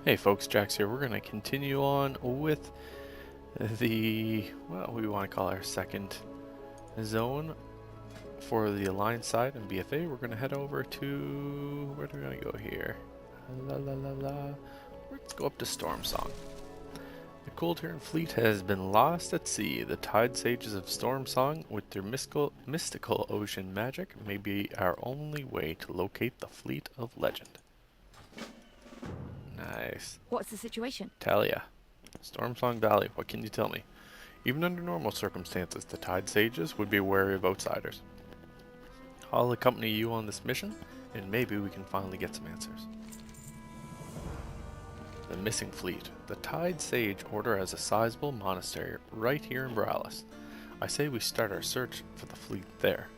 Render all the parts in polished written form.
Hey folks, Jax here. We're going to continue on with the, well, we want to call our second zone for the Alliance side in BFA. We're going to head over to, where do we want to go here? Let's go up to Stormsong. The Cold-Turn fleet has been lost at sea. The Tidesages of Stormsong, with their mystical ocean magic, may be our only way to locate the fleet of legend. Nice. What's the situation? Talia. Stormsong Valley, what can you tell me? Even under normal circumstances, the Tidesages would be wary of outsiders. I'll accompany you on this mission, and maybe we can finally get some answers. The missing fleet. The Tidesage Order has a sizable monastery right here in Borealis. I say we start our search for the fleet there.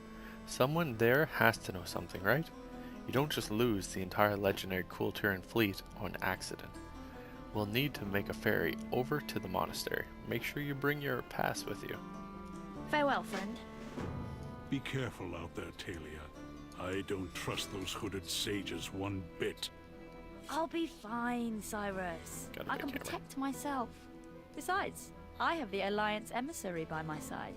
Someone there has to know something, right? You don't just lose the entire legendary Cool-Turn fleet on accident. We'll need to make a ferry over to the monastery. Make sure you bring your pass with you. Farewell, friend. Be careful out there, Talia. I don't trust those hooded sages one bit. I'll be fine, Cyrus. Gotta I be can careful. protect myself. Besides, I have the Alliance emissary by my side.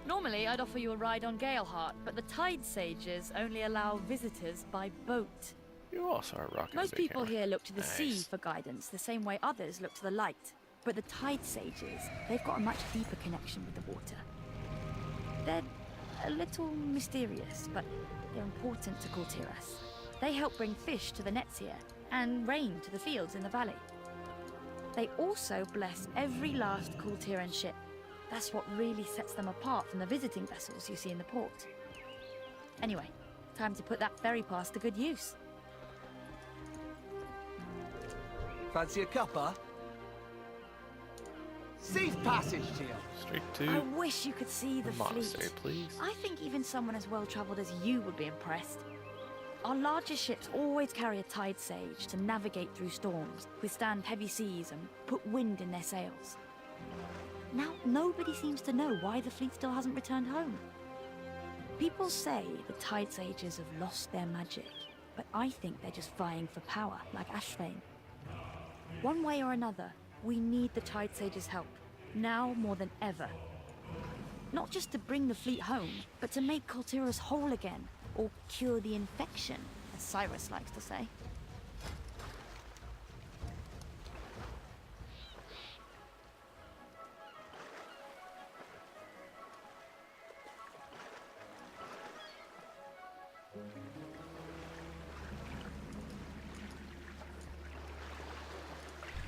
Normally, I'd offer you a ride on Galeheart, but the Tidesages only allow visitors by boat. You also are rocking Most a big people hammer. here look to the sea Nice. for guidance, the same way others look to the light. But the Tidesages, they've got a much deeper connection with the water. They're a little mysterious, but they're important to Kultiras. They help bring fish to the nets here, and rain to the fields in the valley. They also bless every last Kultiran ship. That's what really sets them apart from the visiting vessels you see in the port. Anyway, time to put that ferry pass to good use. Fancy a cuppa? Safe passage to you. Straight to I wish you could see the monastery, fleet. please. I think even someone as well-traveled as you would be impressed. Our largest ships always carry a tide sage to navigate through storms, withstand heavy seas, and put wind in their sails. Now, nobody seems to know why the fleet still hasn't returned home. People say the tide sages have lost their magic, but I think they're just vying for power, like Ashvane. One way or another, we need the tide sages' help, now more than ever. Not just to bring the fleet home, but to make Kultiras whole again, or cure the infection, as Cyrus likes to say.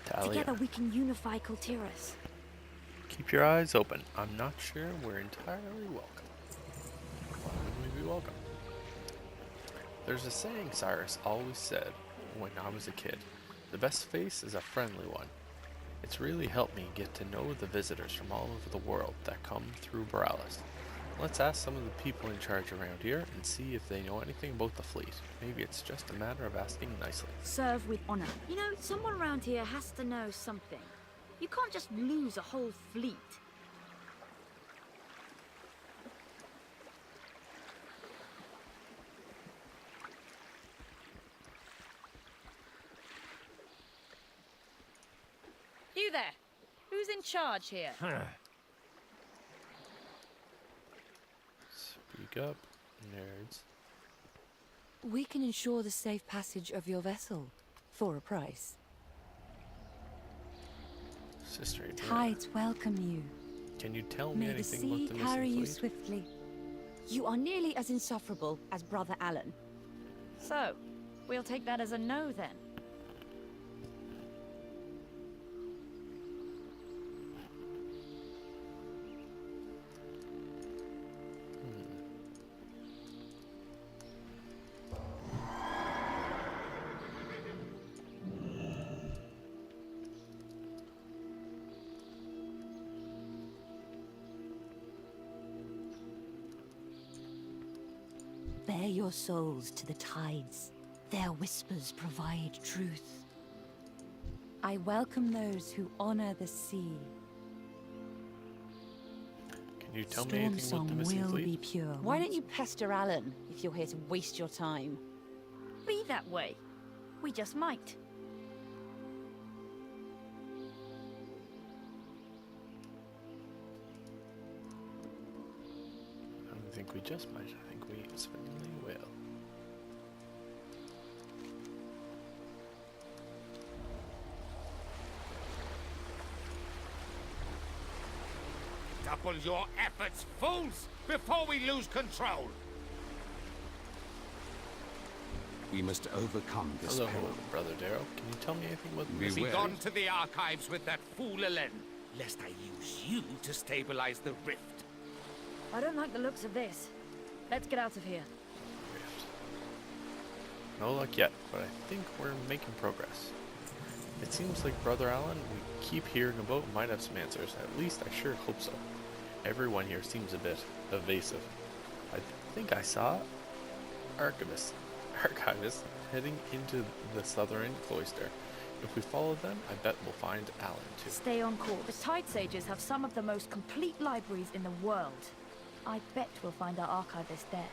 Talia. Together we can unify Kultiras. Keep your eyes open. I'm not sure we're entirely welcome. Why wouldn't we be welcome? There's a saying Cyrus always said when I was a kid. The best face is a friendly one. It's really helped me get to know the visitors from all over the world that come through Borealis. Let's ask some of the people in charge around here and see if they know anything about the fleet. Maybe it's just a matter of asking nicely. Serve with honor. You know, someone around here has to know something. You can't just lose a whole fleet. You there! Who's in charge here? Speak up, nerds. We can ensure the safe passage of your vessel for a price. Sister Adriana, Tides welcome you. can you tell me May the anything sea about the carry missing you fleet? swiftly. You are nearly as insufferable as Brother Alan. So, we'll take that as a no then. Bear your souls to the tides. Their whispers provide truth. I welcome those who honor the sea. Can you tell me anything about the Stormsong missing will fleet? be pure. Why don't you pester Alan if you're here to waste your time? Be that way. We just might. I don't think we just might. I think we certainly will. Double your efforts, fools, before we lose control. We must overcome this Hello, peril. Brother Darrow. Can you tell me anything about the Beware. missing Be fleet? gone to the archives with that fool Elen, lest I use you to stabilize the rift. I don't like the looks of this. Let's get out of here. Rift. No luck yet, but I think we're making progress. It seems like Brother Alan we keep hearing about might have some answers. At least I sure hope so. Everyone here seems a bit evasive. I think I saw Archivist heading into the southern cloister. If we follow them, I bet we'll find Alan too. Stay on course. The Tidesages have some of the most complete libraries in the world. I bet we'll find our archivist there.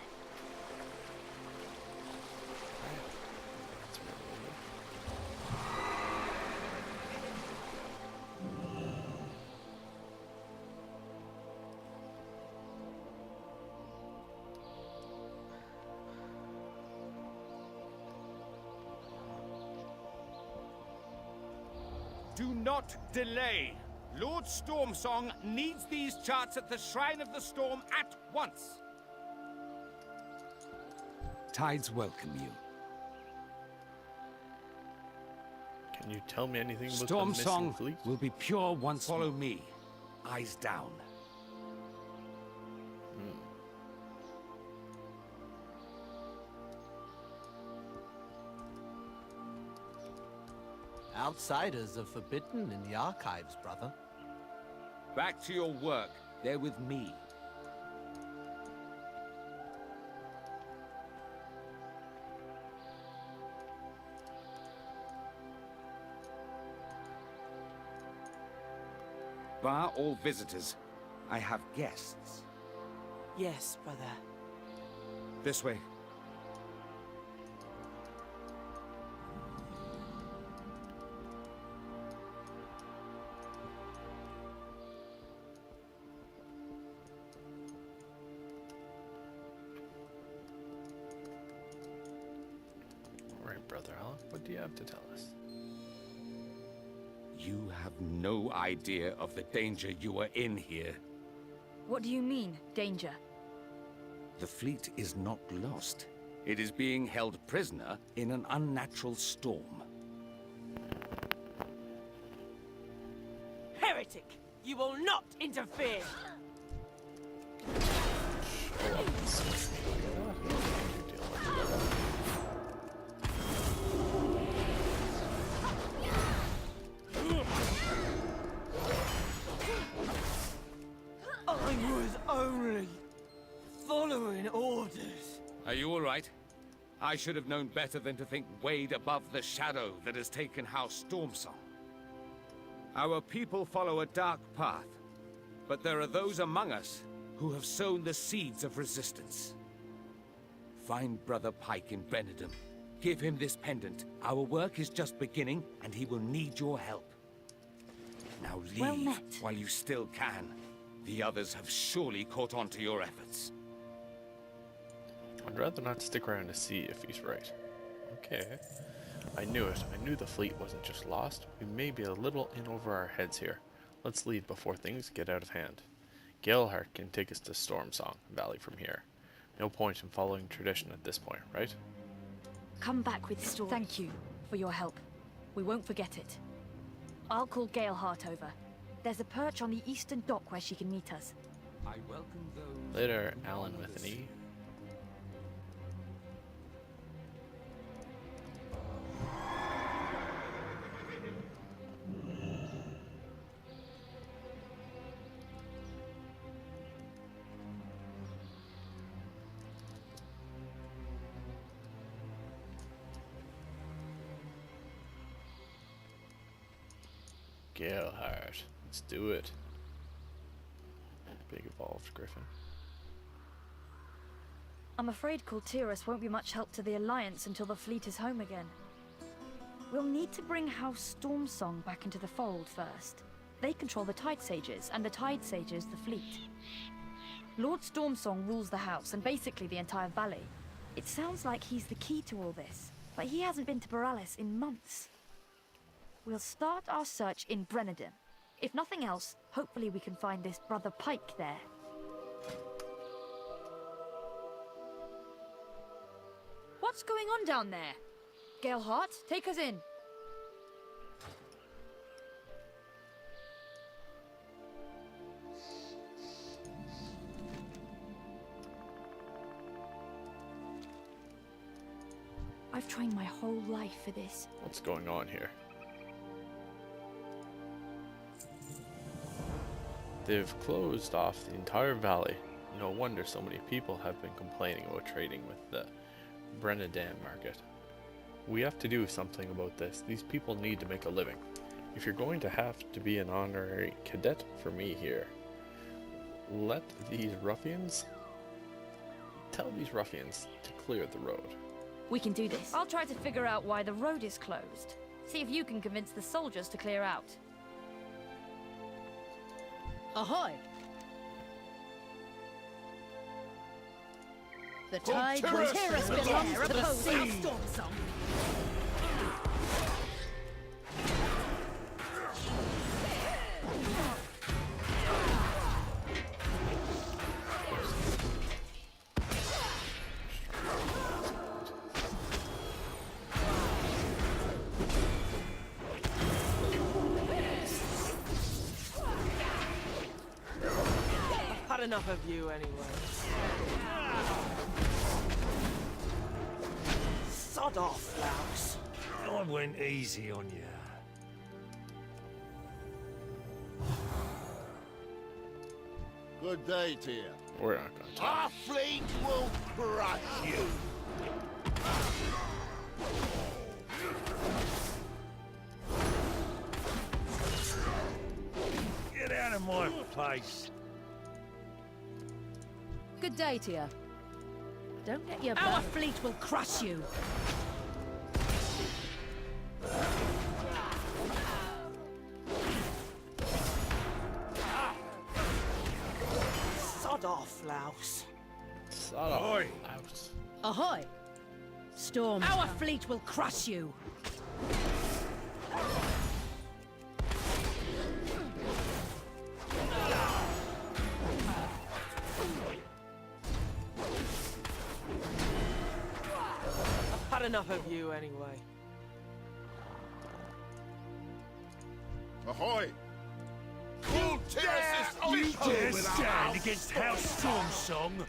That's really good. Do not delay. Lord Stormsong needs these charts at the Shrine of the Storm at once. Tides welcome you. Can you tell me anything about the missing Stormsong fleet? will be pure once Follow more. me. Eyes down. Outsiders are forbidden in the archives, brother. Back to your work. They're with me. Bar all visitors. I have guests. Yes, brother. This way. Alright, Brother Alan, what do you have to tell us? You have no idea of the danger you are in here. What do you mean, danger? The fleet is not lost. It is being held prisoner in an unnatural storm. Heretic! You will not interfere! I was only following orders. Are you all right? I should have known better than to think wade above the shadow that has taken House Stormsong. Our people follow a dark path, but there are those among us who have sown the seeds of resistance. Find Brother Pike in Benedum. Give him this pendant. Our work is just beginning, and he will need your help. Now leave Well met. while you still can. The others have surely caught on to your efforts. I'd rather not stick around to see if he's right. Okay. I knew it. I knew the fleet wasn't just lost. We may be a little in over our heads here. Let's leave before things get out of hand. Galeheart can take us to Stormsong Valley from here. No point in following tradition at this point, right? Come back with story. Thank you for your help. We won't forget it. I'll call Galeheart over. There's a perch on the eastern dock where she can meet us. I welcome those... Later, Alan with an E. Galeheart. Let's do it. Big evolved griffin. I'm afraid Kultiras won't be much help to the Alliance until the fleet is home again. We'll need to bring House Stormsong back into the fold first. They control the Tidesages, and the Tidesages the fleet. Lord Stormsong rules the house and basically the entire valley. It sounds like he's the key to all this, but he hasn't been to Borealis in months. We'll start our search in Brenadin. If nothing else, hopefully we can find this Brother Pike there. What's going on down there? Galehart, take us in. I've trained my whole life for this. What's going on here? They've closed off the entire valley. No wonder so many people have been complaining about trading with the Brenadin market. We have to do something about this. These people need to make a living. If you're going to have to be an honorary cadet for me here, let these ruffians... Tell these ruffians to clear the road. We can do this. I'll try to figure out why the road is closed. See if you can convince the soldiers to clear out. Ahoy! The tide Kultiras belongs to the sea. Stormsong. Had enough of you anyway. Sod off, Louse. I went easy on you. Good day to you. We're not going to. Our fleet will crush you. Get out of my place. Good day to you. Don't get your Our fleet will crush you. Sod off, Louse. Sod off, Ahoy. Louse. Ahoy! Storm. Our fleet will crush you. Had enough of you anyway. Ahoy! You dare stand against House Stormsong?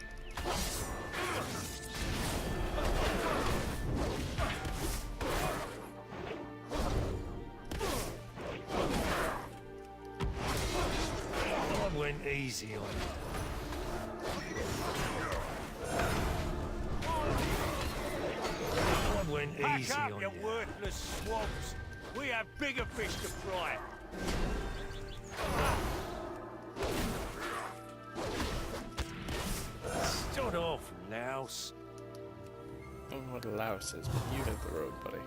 I went easy on you. I went easy on you. Pack up, you worthless swabs. We have bigger fish to fry. Start off, Louse. I don't know what a louse is, but you hit the road, buddy.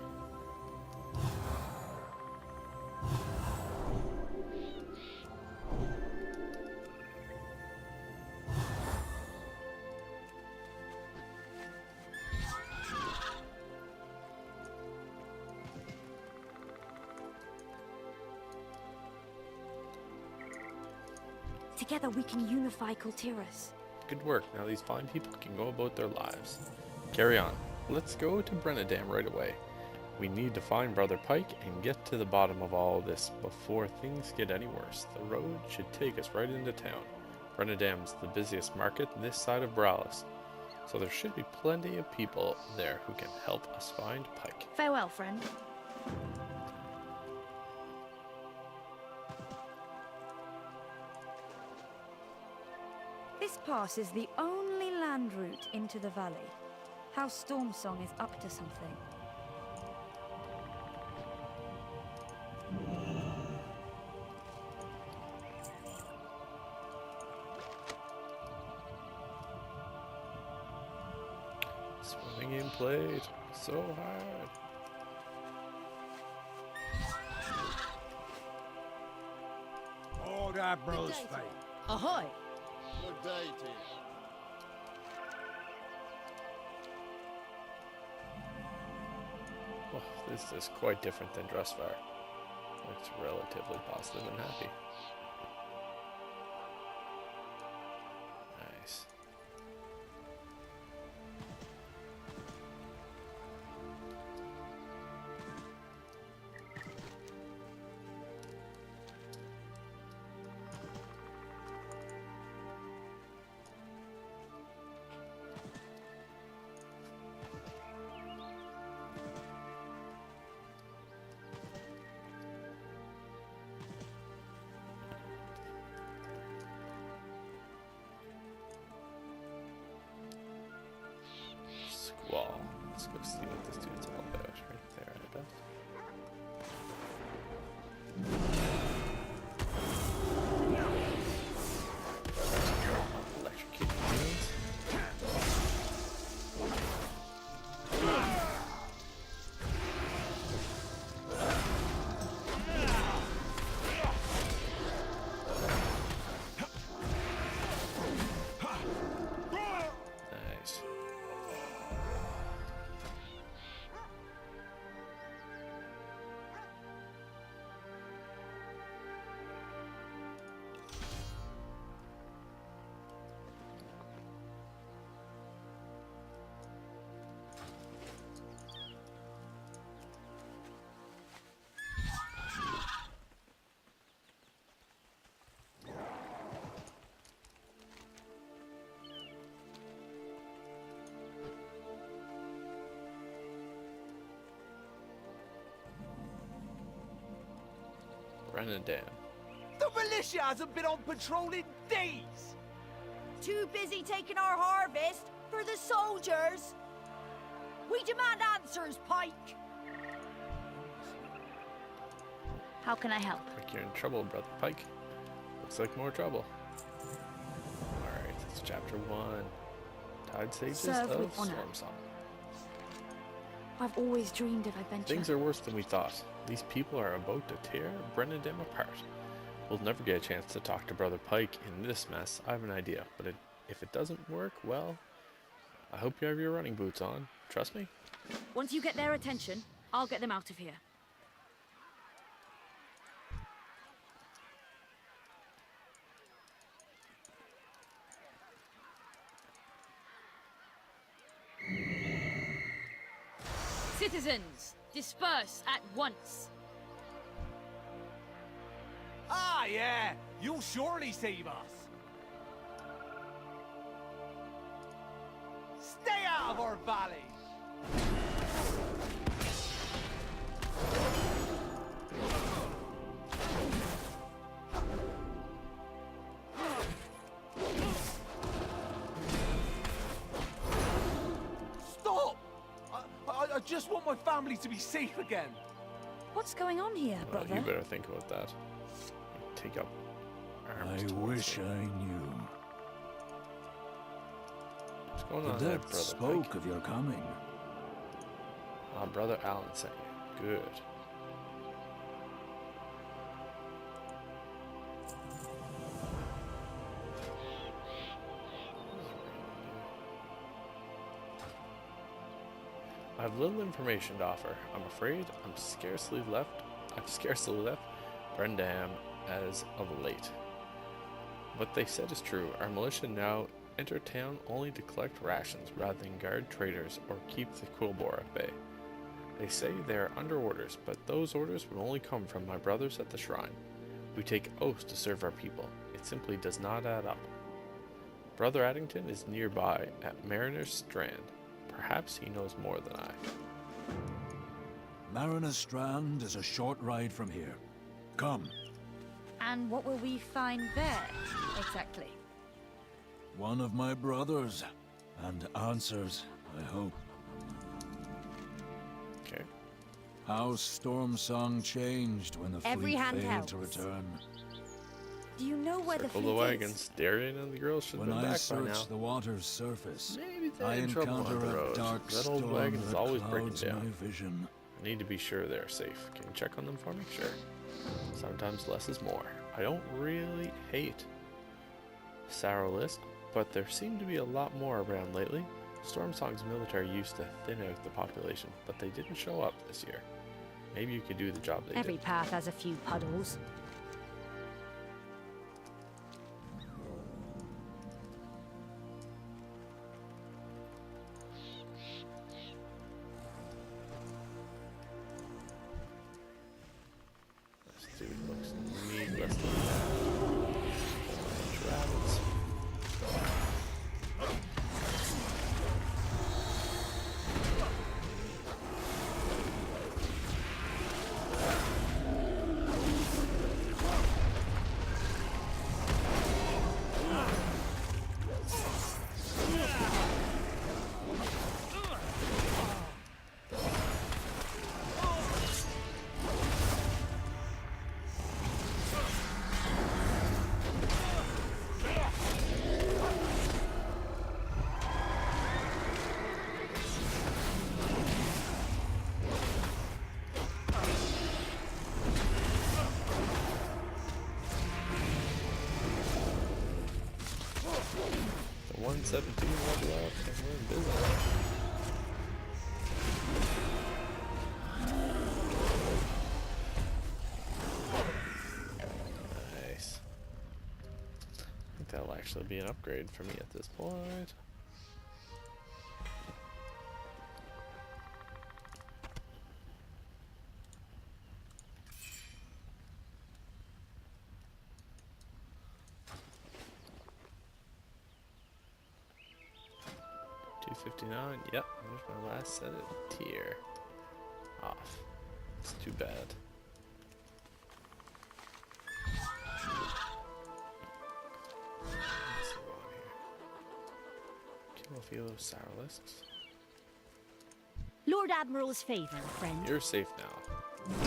Together we can unify Kultiras. Good work. Now these fine people can go about their lives. Carry on. Let's go to Brenadam right away. We need to find Brother Pike and get to the bottom of all this before things get any worse. The road should take us right into town. Brenadam's the busiest market this side of Borealis, so there should be plenty of people there who can help us find Pike. Farewell, friend. This pass is the only land route into the valley. House Stormsong is up to something. being played so hard. All that bro's fate. Ahoy! Good day to you. Oh, this is quite different than Dressfire. Looks relatively positive and happy. Nice. Squall. Let's go see what this dude's all about. Right there, I bet. Electrocuting dudes. Nice. Brennan Dam. The militia hasn't been on patrol in days! Too busy taking our harvest for the soldiers. We demand answers, Pike. How can I help? Like you're in trouble, Brother Pike. Looks like more trouble. Alright, it's chapter 1. Tidesages Serve of with honor. Stormsong. I've always dreamed of adventure. Things are worse than we thought. These people are about to tear Brennan Dam apart. We'll never get a chance to talk to Brother Pike in this mess. I have an idea, but if it doesn't work, well, I hope you have your running boots on. Trust me? Once you get their attention, I'll get them out of here. Citizens, disperse at once. Ah, yeah! You'll surely save us! Stay out of our valley! Stop! I just want my family to be safe again. What's going on here, Well, brother? you better think about that. Take up arms. I towards wish them. I knew. What's going The on there, depth Brother spoke Pike? of your coming. Brother Alan sent you. Good. I have little information to offer. I'm afraid I've scarcely left Brendam as of late. What they said is true. Our militia now enter town only to collect rations rather than guard traders or keep the Quillbore at bay. They say they are under orders, but those orders will only come from my brothers at the shrine. We take oaths to serve our people. It simply does not add up. Brother Addington is nearby at Mariner's Strand. Perhaps he knows more than I. Mariner's Strand is a short ride from here. Come. And what will we find there, exactly? One of my brothers. And answers, I hope. Okay. How Stormsong changed when the Every fleet hand failed to helps. return. Do you know where Circle the the fleet wagons. Darian and the girls should have When been I back by now. searched the water's surface, Maybe they in trouble on the road? That old wagon is always breaking down. I need to be sure they're safe. Can you check on them for me? Sure. Sometimes less is more. I don't really hate Sourlisk, but there seem to be a lot more around lately. Stormsong's military used to thin out the population, but they didn't show up this year. Maybe you could do the job they Every did. path has a few puddles. This dude looks needless than that. Rabbits. The 117 level up and we're in business. Nice. I think that'll actually be an upgrade for me at this point. $259. Yep, there's my last set of tier off. It's too bad. Let's see what on here. Kill a few of Sourlisks. Lord Admiral's favor, friend. You're safe now.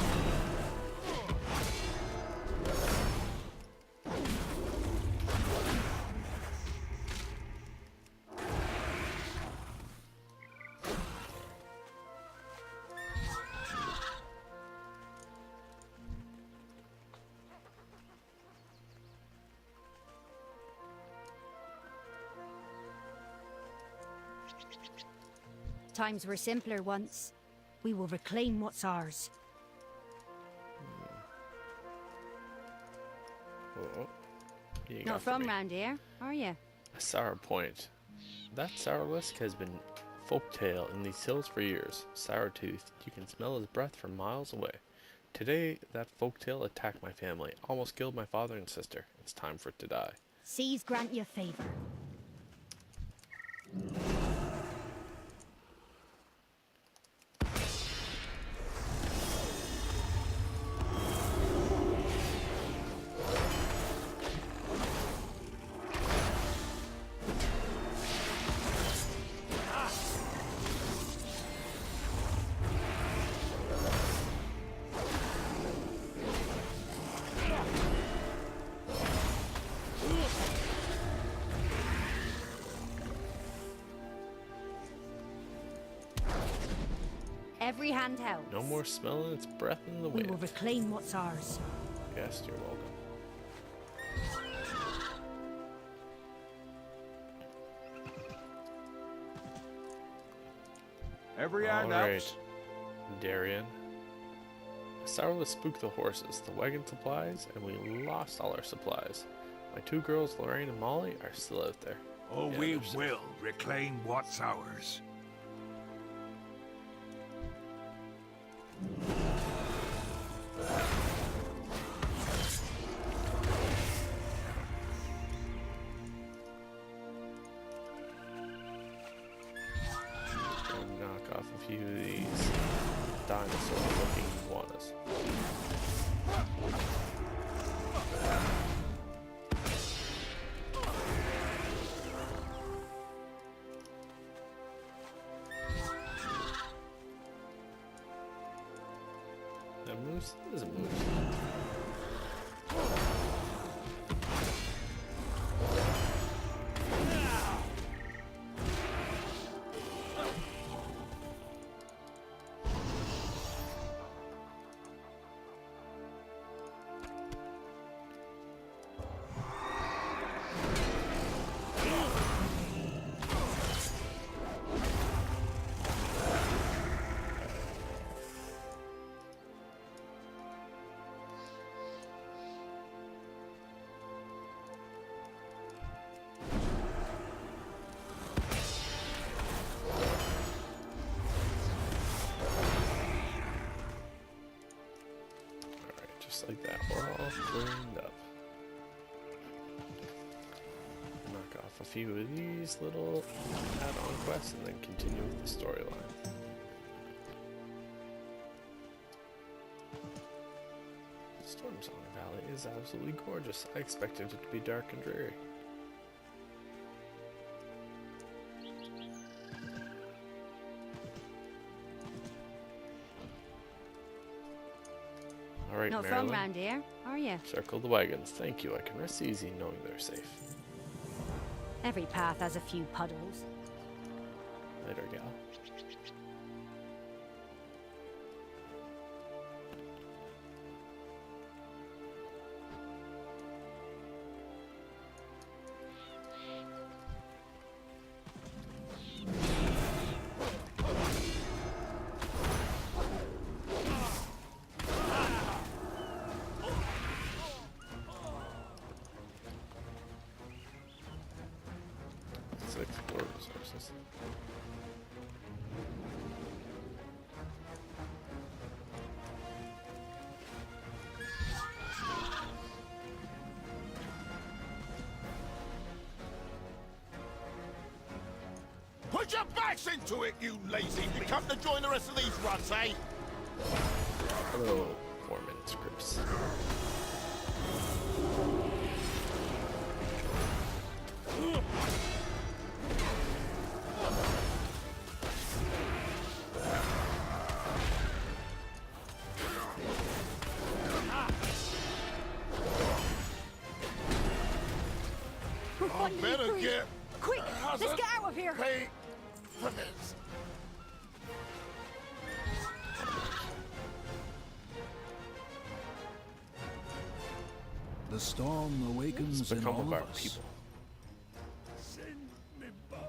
Times were simpler once. We will reclaim what's ours. Oh, you got Not for from me. round here, are you? A sour point. That Sourlisk has been folktale in these hills for years. Sourtooth, you can smell his breath from miles away. Today, that folktale attacked my family, almost killed my father and sister. It's time for it to die. Seas grant you favor. Every hand helps. No more smelling its breath in the We wind. will reclaim what's ours. Yes, you're welcome. Every hand helps. Alright, Darien. Sourlisk spooked the horses, the wagon supplies, and we lost all our supplies. My two girls, Lorraine and Molly, are still out there. Oh, Yeah, we they're safe. will reclaim what's ours. Gonna knock off a few of these dinosaur-looking iguanas. That moose? That is a moose. Just like that, we're all cleaned up. Knock off a few of these little add-on quests and then continue with the storyline. Stormsong Valley is absolutely gorgeous. I expected it to be dark and dreary. Alright, Not Marilyn. from round here, are you? Circle the wagons. Thank you. I can rest easy knowing they're safe. Every path has a few puddles. Later, gal. Let's explore resources. Put your backs into it, you lazy! You come to join the rest of these runs, eh? Hello, 4-minute scripts. I better get... Quick, let's get out of here. Pay for this. The storm awakens It's in become all about of us. people. Send me bones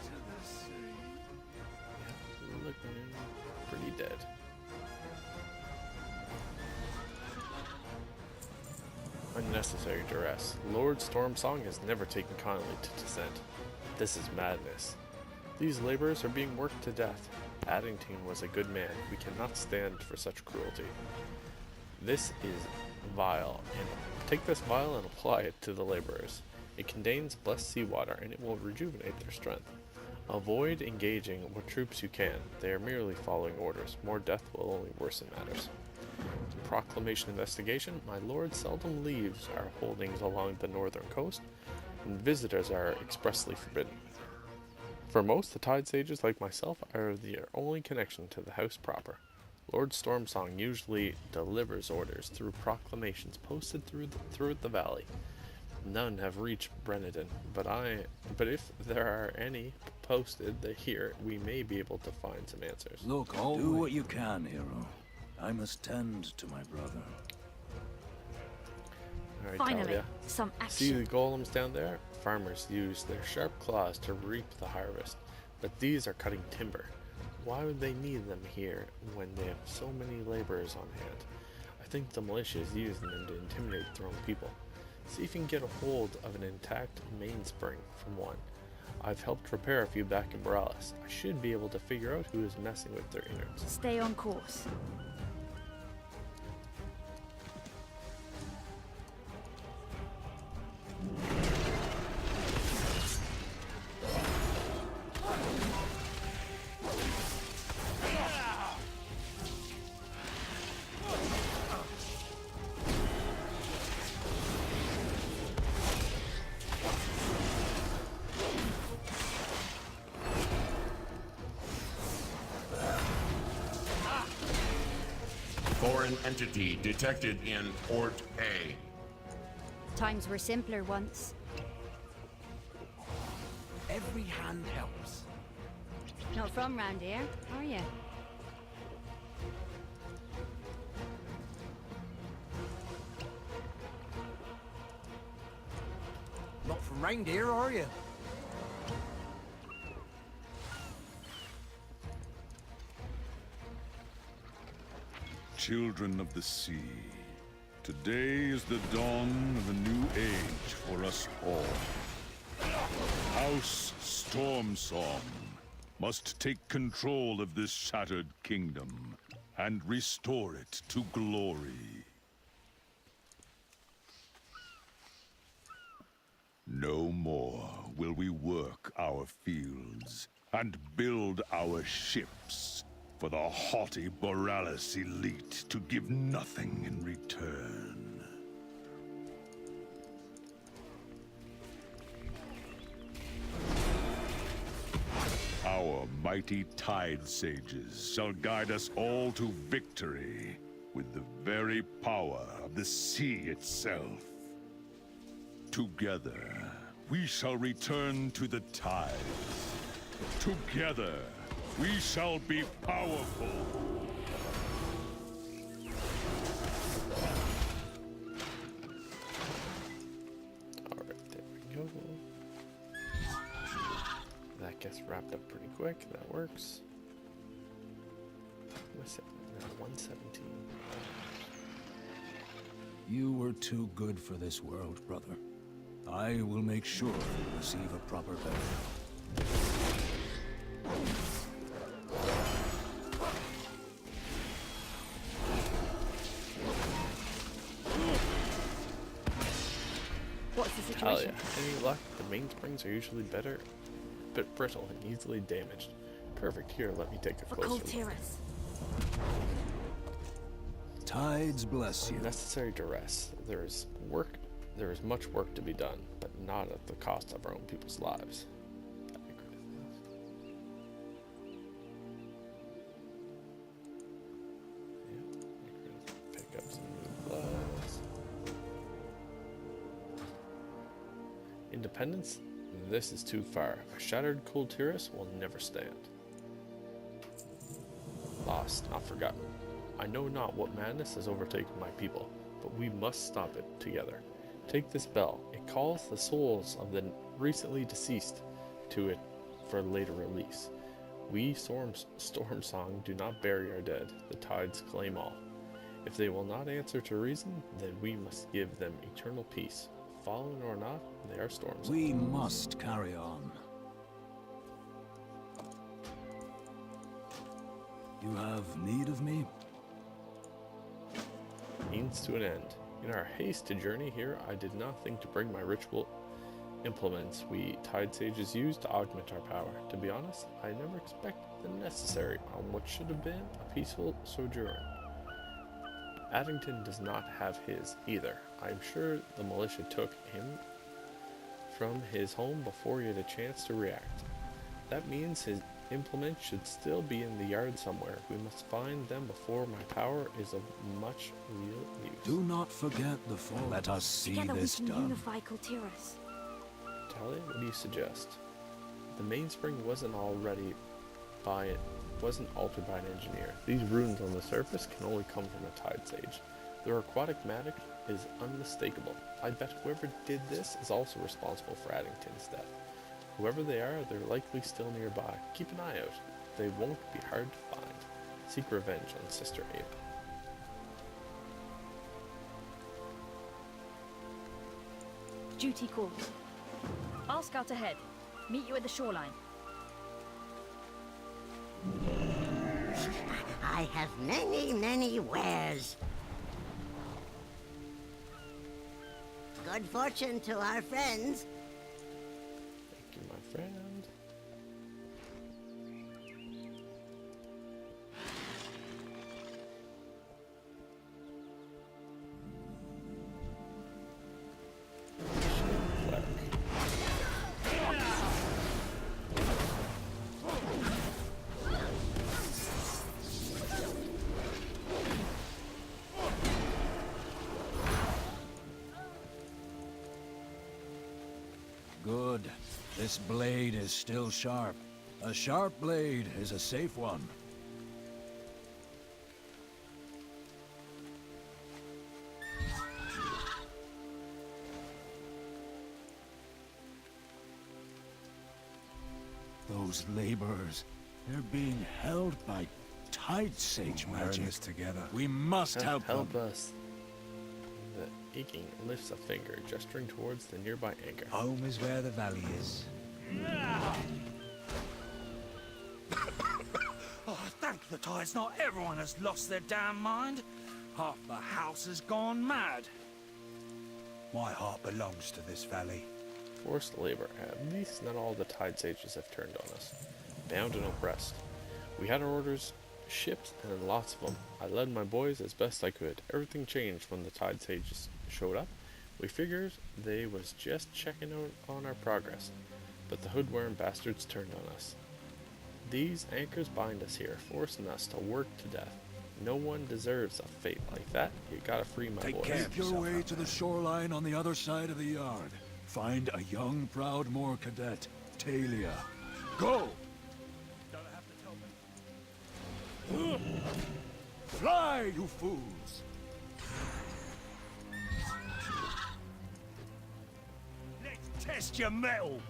to the sea. Yeah, we're looking pretty dead. Unnecessary duress. Lord Stormsong has never taken kindly to dissent. This is madness. These laborers are being worked to death. Addington was a good man. We cannot stand for such cruelty. This is vile, and take this vial and apply it to the laborers. It contains blessed seawater, and it will rejuvenate their strength. Avoid engaging what troops you can. They are merely following orders. More death will only worsen matters. Proclamation investigation. My lord seldom leaves our holdings along the northern coast, and visitors are expressly forbidden. For most, the Tidesages, like myself, are their only connection to the house proper. Lord Stormsong usually delivers orders through proclamations posted throughout the valley. None have reached Brenadin, but if there are any posted here, we may be able to find some answers. Look, do what you can, hero. I must tend to my brother. Alright, Finally, Talia. some See the action. golems down there? Farmers use their sharp claws to reap the harvest, but these are cutting timber. Why would they need them here when they have so many laborers on hand? I think the militia is using them to intimidate their own people. See if you can get a hold of an intact mainspring from one. I've helped repair a few back in Morales. I should be able to figure out who is messing with their innards. Stay on course. Foreign entity detected in Port A. Times were simpler once. Every hand helps. Not from round here, are you? Not from round here, are you? Children of the sea, today is the dawn of a new age for us all. House Stormsong must take control of this shattered kingdom. and restore it to glory. No more will we work our fields and build our ships for the haughty Borealis elite to give nothing in return. Our mighty Tidesages shall guide us all to victory with the very power of the sea itself. Together, we shall return to the tides. Together, we shall be powerful. Alright, there we go. That gets wrapped up pretty quick. That works. What's it? 117. You were too good for this world, brother. I will make sure you receive a proper burial. What's the situation? Hell yeah. Any luck? The mainsprings are usually better, but brittle and easily damaged. Perfect. Here, let me take a For closer cold look. Duress. Tides bless you. Unnecessary duress. There is much work to be done, but not at the cost of our own people's lives. Pick up some new gloves. Independence? This is too far. A shattered cold Duress will never stand. Lost, not forgotten. I know not what madness has overtaken my people, but we must stop it together. Take this bell. It calls the souls of the recently deceased to it for later release. We Stormsong do not bury our dead. The tides claim all. If they will not answer to reason, then we must give them eternal peace. Fallen or not, they are Stormsong. We must carry on. You have need of me? Means to an end. In our haste to journey here, I did not think to bring my ritual implements we Tidesages use to augment our power. To be honest, I never expected them necessary on what should have been a peaceful sojourn. Addington does not have his either. I am sure the militia took him from his home before he had a chance to react. That means his implements should still be in the yard somewhere. We must find them before my power is of much real use. Do not forget the fall. Let us see Together this we can done. unify Kultiras. Talia, what do you suggest? The mainspring wasn't altered by an engineer. These runes on the surface can only come from a Tidesage. Their aquatic magic is unmistakable. I bet whoever did this is also responsible for Addington's death. Whoever they are, they're likely still nearby. Keep an eye out. They won't be hard to find. Seek revenge on Sister Ava. Duty calls. I'll scout ahead. Meet you at the shoreline. I have many wares. Good fortune to our friends. Thank you, my friend. Good. This blade is still sharp. A sharp blade is a safe one. Those laborers, they're being held by Tidesage magic. Together. We must help them. Help us. The aching lifts a finger, gesturing towards the nearby anchor. Home is where the valley is. Oh, thank the tide's not everyone has lost their damn mind. Half the house has gone mad. My heart belongs to this valley. Forced labor. At least not all the Tidesages have turned on us. Bound and oppressed. We had our orders, ships, and lots of them. I led my boys as best I could. Everything changed when the Tidesages showed up. We figured they was just checking out on our progress, but the hoodworm bastards turned on us. These anchors bind us here, forcing us to work to death. No one deserves a fate like that. You gotta free my boys. Make your way to the shoreline on the other side of the yard. Find a young, proud Moor cadet, Talia. Go! Fly, you fools! Let's test your metal.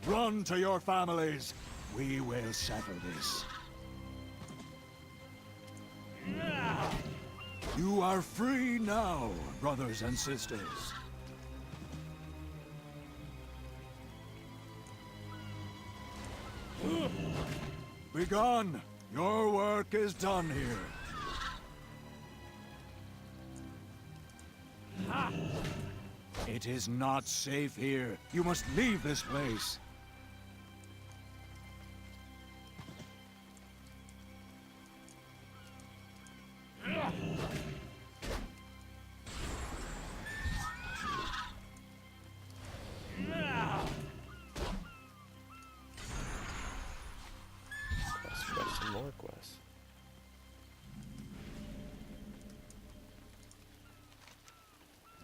Run to your families. We will settle this. You are free now, brothers and sisters. Begone! Your work is done here. It is not safe here. You must leave this place.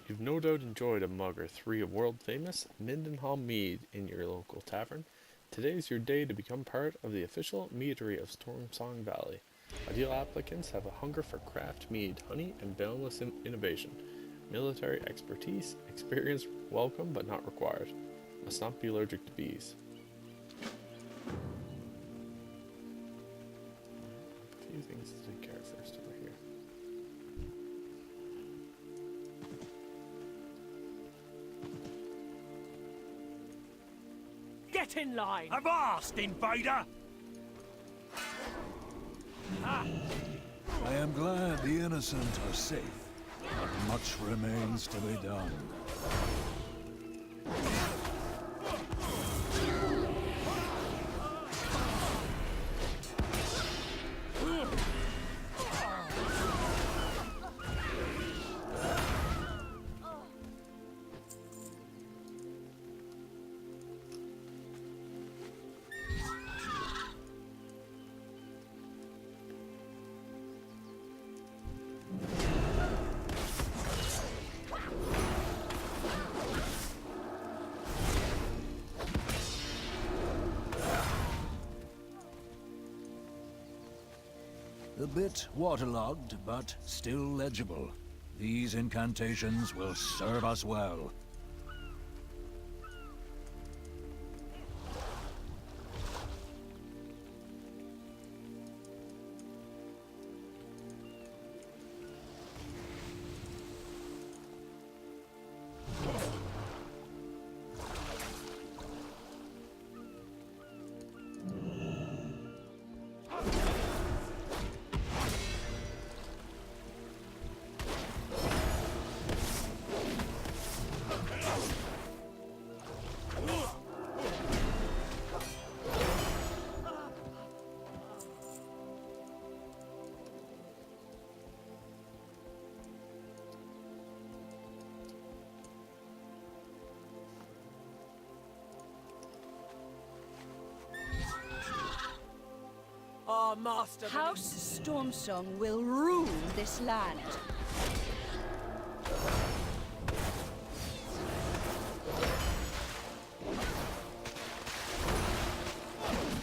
You've no doubt enjoyed a mug or three of world-famous Mindenhall mead in your local tavern. Today's your day to become part of the official meadery of Stormsong Valley. Ideal applicants have a hunger for craft mead, honey, and boundless innovation. Military expertise, experience welcome but not required. Must not be allergic to bees. A few things to take care of first over here. Get in line! Avast, invader! I am glad the innocent are safe, but much remains to be done. A bit waterlogged, but still legible. These incantations will serve us well. Our master... House Stormsong will rule this land.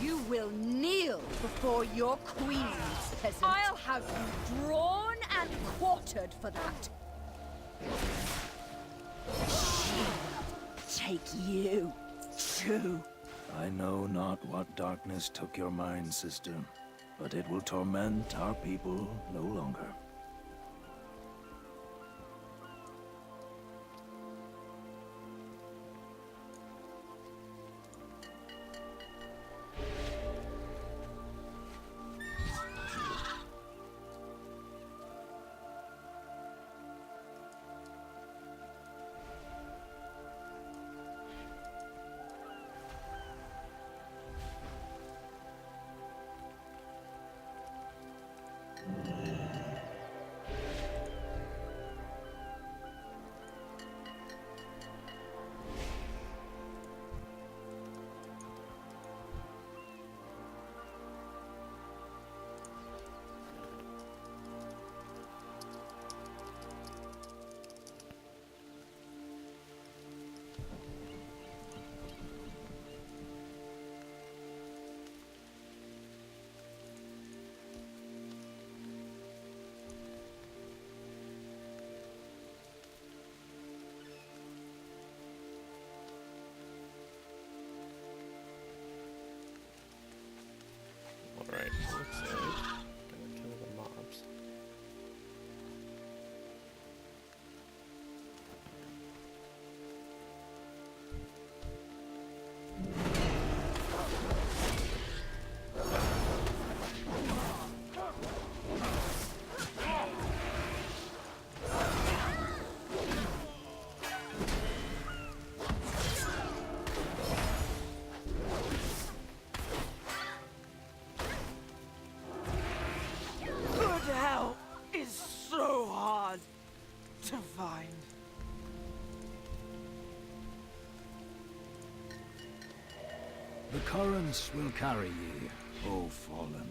You will kneel before your queens, peasant. I'll have you drawn and quartered for that. Take you, too. I know not what darkness took your mind, sister, but it will torment our people no longer. Alright, looks like gonna kill the mobs. Good hell is so hard to find. The currents will carry ye, O fallen.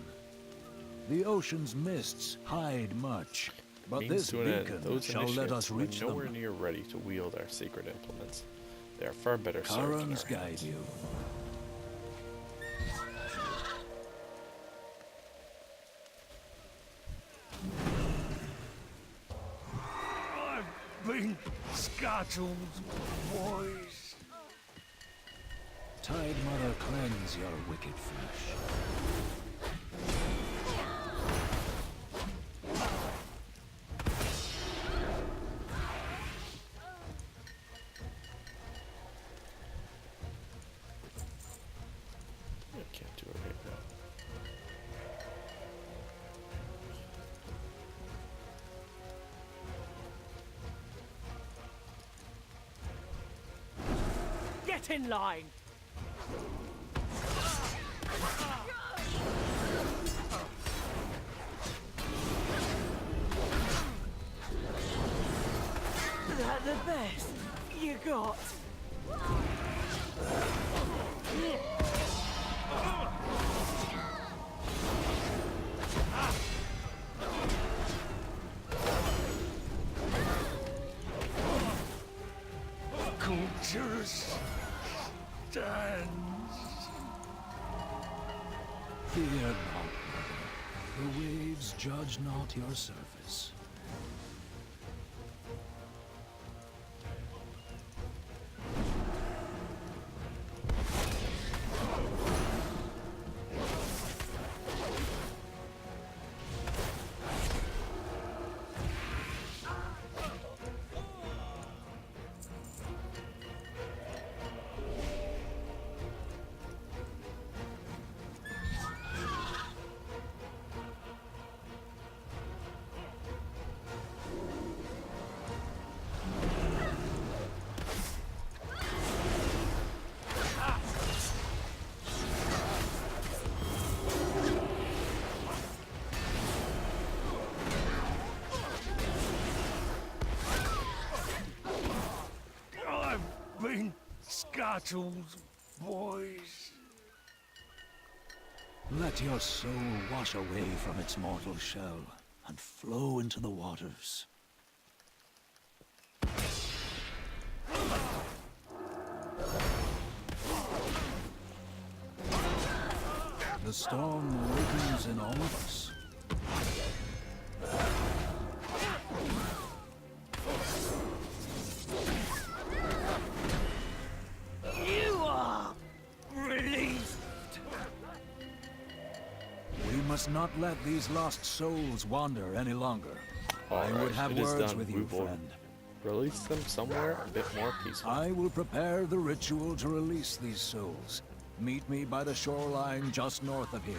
The ocean's mists hide much, but Means this to an end, beacon those shall let us initiates were reach nowhere them. near ready to wield our secret implements. They are far better served in our Currents guide hands. you. I've been scattled, boys. Tide Mother, cleanse your wicked flesh. I can't do it right now. Get in line. Is that the best you got? Cultures stands. Fear not, brother. The waves judge not your surface. I've been scattled, boys. Let your soul wash away from its mortal shell and flow into the waters. The storm awakens in all of us. You are released. We must must not let these lost souls wander any longer. I Alright, would have it is words done. with We you, will friend. release them somewhere a bit more peaceful. I will prepare the ritual to release these souls. Meet me by the shoreline just north of here.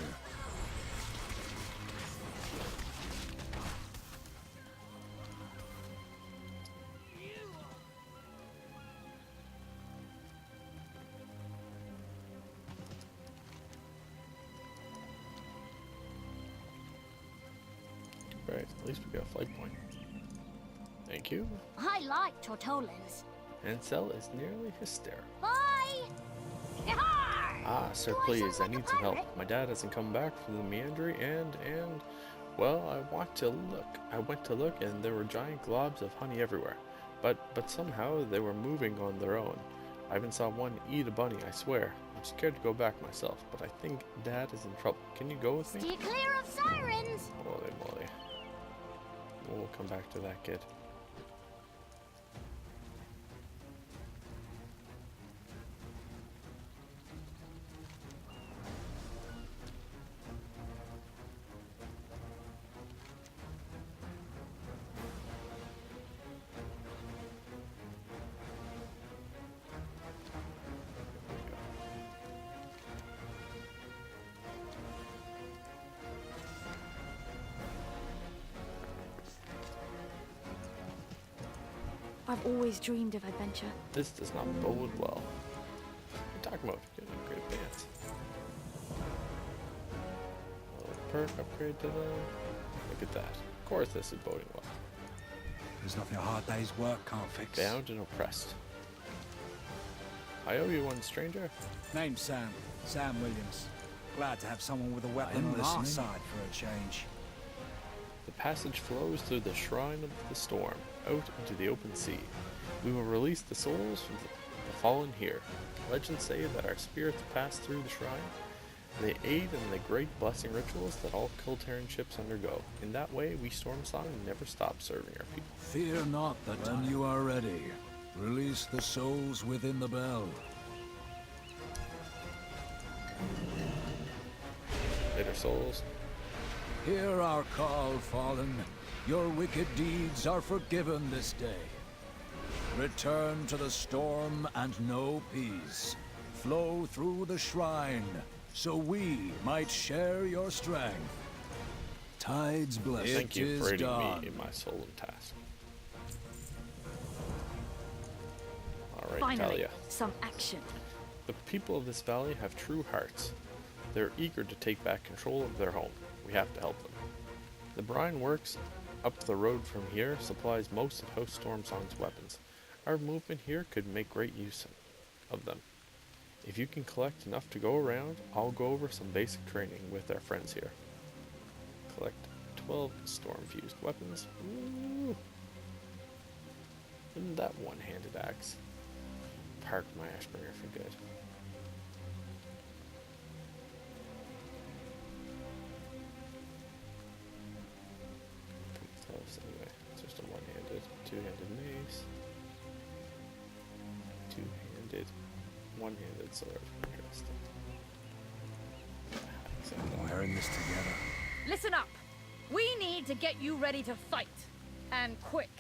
Right, at least we got a flight point. Thank you. I like tortolas. Ansel is nearly hysterical. Bye! Ah, sir, please, I need some help. My dad hasn't come back from the meandry and, well, I went to look and there were giant globs of honey everywhere. But somehow they were moving on their own. I even saw one eat a bunny, I swear. I'm scared to go back myself, but I think Dad is in trouble. Can you go with me? Steer clear of sirens! Holy moly. We'll come back to that kid. I've always dreamed of adventure. This does not bode well. What are you talking about? Getting upgraded pants. Perk upgrade to them. Look at that. Of course this is boding well. There's nothing a hard day's work can't fix. Bound and oppressed. I owe you one, stranger. Name's Sam. Sam Williams. Glad to have someone with a weapon I'm on our listening. side for a change. The passage flows through the Shrine of the Storm, out into the open sea. We will release the souls from the fallen here. Legends say that our spirits pass through the shrine. They aid in the great blessing rituals that all Kilterran ships undergo. In that way, we Stormsong never stop serving our people. Fear not the time. When you are ready, release the souls within the bell. Later, souls. Hear our call, fallen. Your wicked deeds are forgiven this day. Return to the storm and know peace. Flow through the shrine, so we might share your strength. Tide's blessing. Thank you for aiding me in my solemn task. Alright, Finally, Talia. some action. The people of this valley have true hearts. They're eager to take back control of their home. We have to help them. The brine works up the road from here supplies most of House Stormsong's weapons. Our movement here could make great use of them. If you can collect enough to go around, I'll go over some basic training with our friends here. Collect 12 storm-fused weapons. Ooh. Isn't that one-handed axe? Park my Ashbringer for good. Anyway, it's just a one-handed, two-handed mace, two-handed, one-handed sword. Interesting. Exactly. We're in this together. Listen up! We need to get you ready to fight. And quick.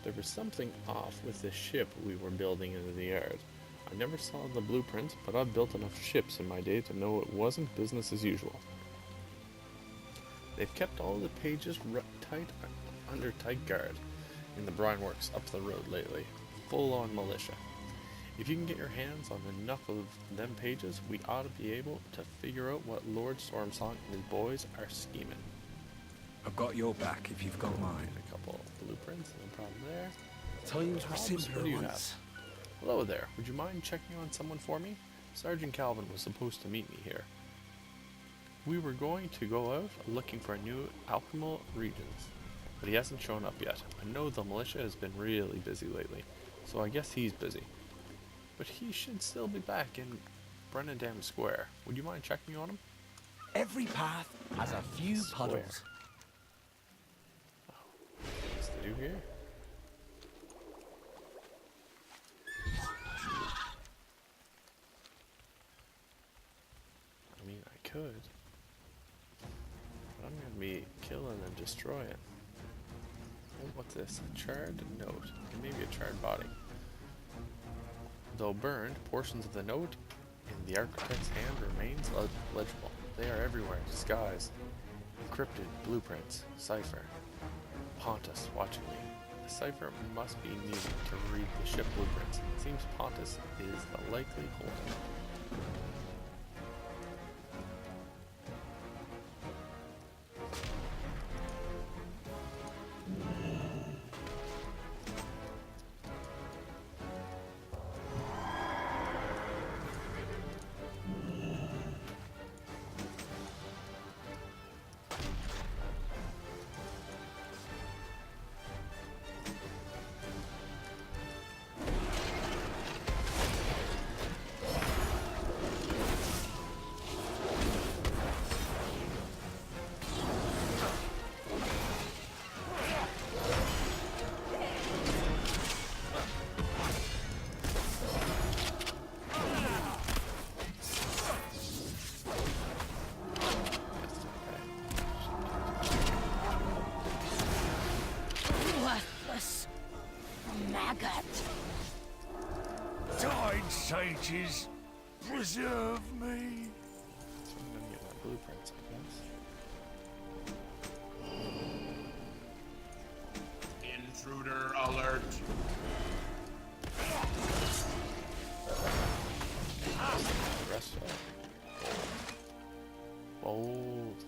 There was something off with the ship we were building into the yard. I never saw the blueprints, but I've built enough ships in my day to know it wasn't business as usual. They've kept all the pages under tight guard in the brine works up the road lately. Full-on militia. If you can get your hands on enough of them pages, we ought to be able to figure out what Lord Stormsong and his boys are scheming. I've got your back if you've got mine. A couple blueprints, no problem there. Times were What simpler do you have? once. Hello there. Would you mind checking on someone for me? Sergeant Calvin was supposed to meet me here. We were going to go out looking for new alchemal regions, but he hasn't shown up yet. I know the militia has been really busy lately, so I guess he's busy. But he should still be back in Brennendam Square. Would you mind checking on him? Every path has a few Square. puddles. What's to do here? could. But I'm gonna be killing and destroying. Oh, what's this? A charred note. And maybe a charred body. Though burned, portions of the note in the architect's hand remains legible. They are everywhere. Disguised. Encrypted. Blueprints. Cipher. Pontus watching me. The cipher must be needed to read the ship blueprints. It seems Pontus is the likely holder. Tidesages, preserve me. So I'm gonna get my blueprints, I guess. Intruder alert. The rest of it. Bold.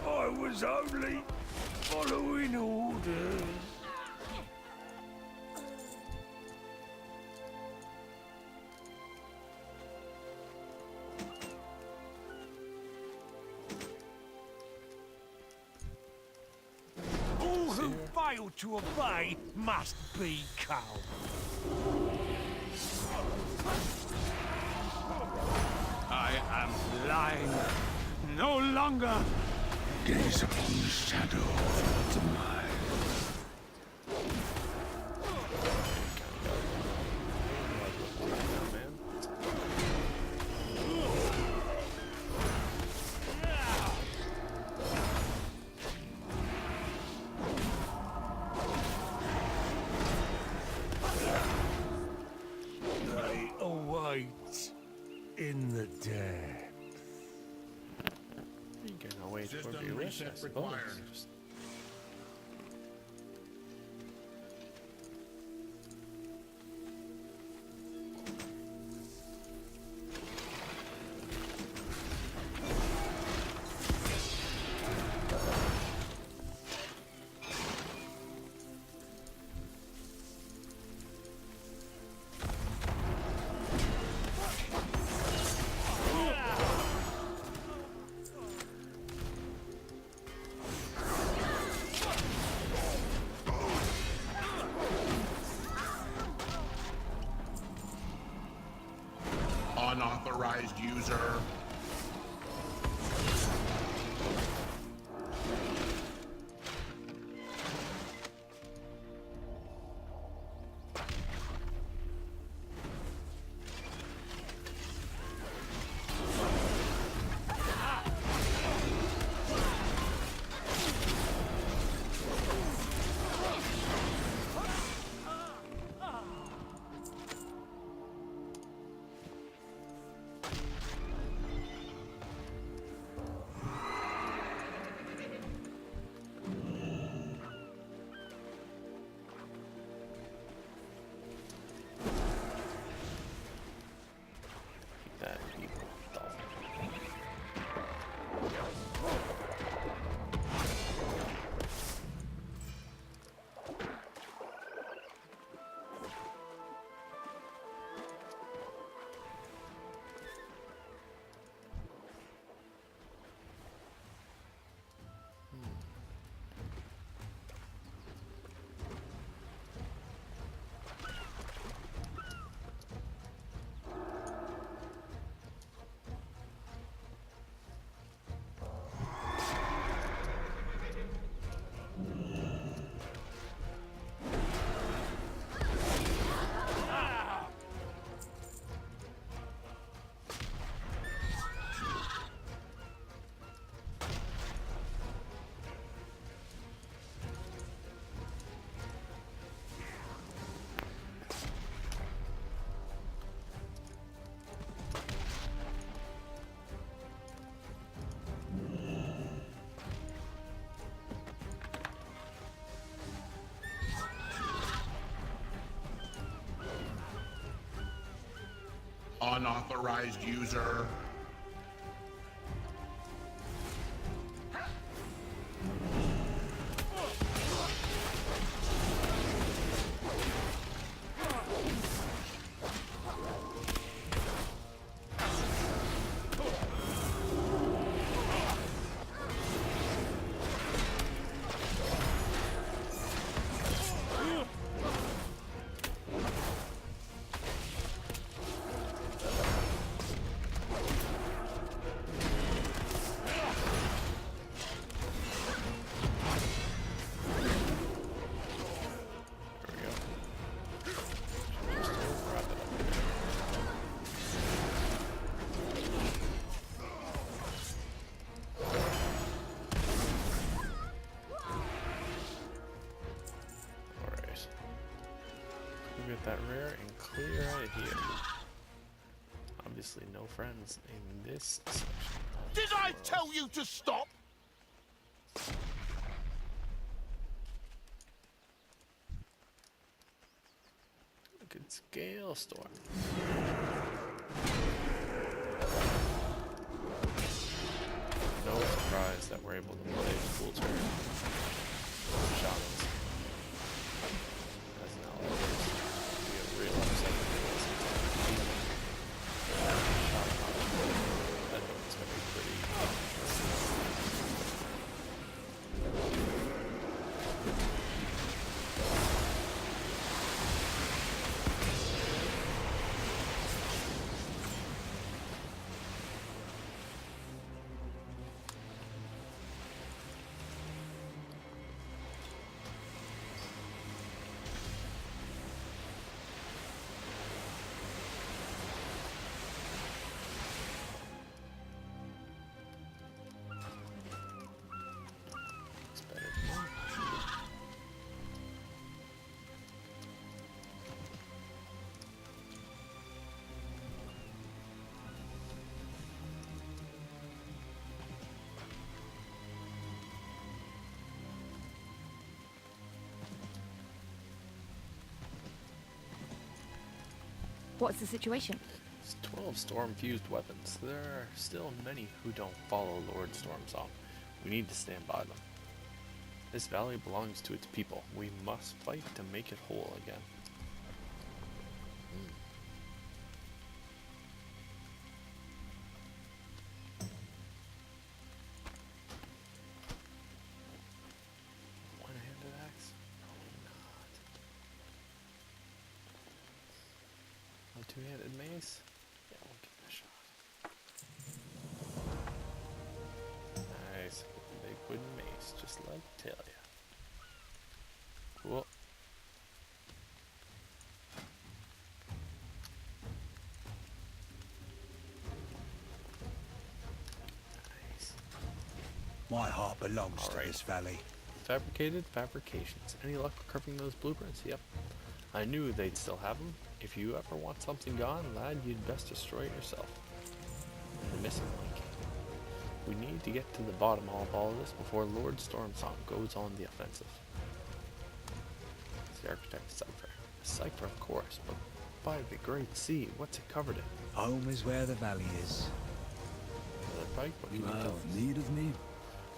I was only following orders. All who fail to obey must be killed. I am blind. No longer. Gaze upon the shadow of demise. They await in the dead. You can wait for System the reset I suppose. required. Just unauthorized user. Unauthorized user. Get that rare and clear out of here. Obviously no friends in this section. Did I tell you to stop? Look at Scale Storm. No surprise that we're able to play full turn. Shamans. That's not always be a real upset with me sometimes. That one's gonna be pretty interesting. What's the situation? It's 12 storm-fused weapons. There are still many who don't follow Lord Stormsong. We need to stand by them. This valley belongs to its people. We must fight to make it whole again. One-handed axe? Probably not. A two-handed mace? Yeah, we'll give it a shot. Nice. Big wooden mace, just like Talia. Cool. Nice. My heart belongs to this valley. Fabricated Fabrications. Any luck recovering those blueprints? Yep. I knew they'd still have them. If you ever want something gone, lad, you'd best destroy it yourself. And the missing link. We need to get to the bottom of all of this before Lord Stormsong goes on the offensive. It's the architect's cipher. A cipher, of course, but by the Great Sea, what's it covered in? Home is where the valley is. Brother Pike, what You can you tell have us? need of me?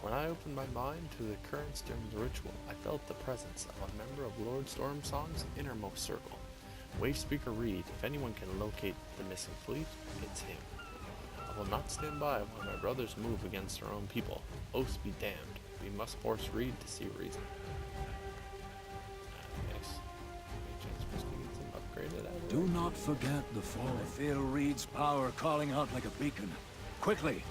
When I opened my mind to the currents during the ritual, I felt the presence of a member of Lord Stormsong's innermost circle. Wavespeaker Reed, if anyone can locate the missing fleet, it's him. I will not stand by while my brothers move against their own people. Oaths be damned. We must force Reed to see reason. Nice. Any chance Risky gets him upgraded out of Do not forget the fall. I feel Reed's power calling out like a beacon. Quickly!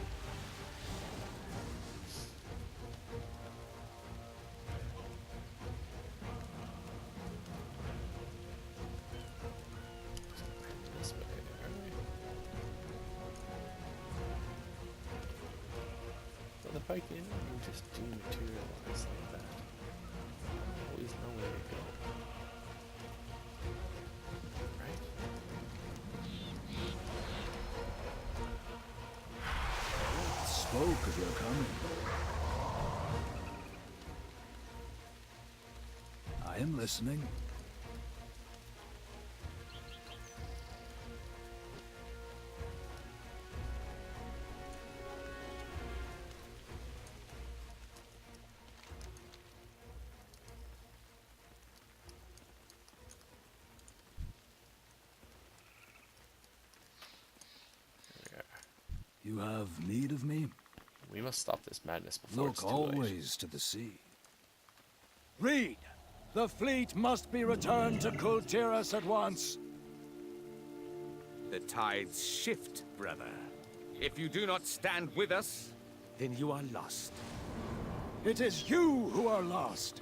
this way, alright. Brother Pike, you know, you just dematerialize like that. Always know where to go. Right? Spoke of your coming. I am listening. You have need of me? We must stop this madness before it's Look too late. always to the sea. Read! The fleet must be returned to Kultiras at once. The tides shift, brother. If you do not stand with us, then you are lost. It is you who are lost.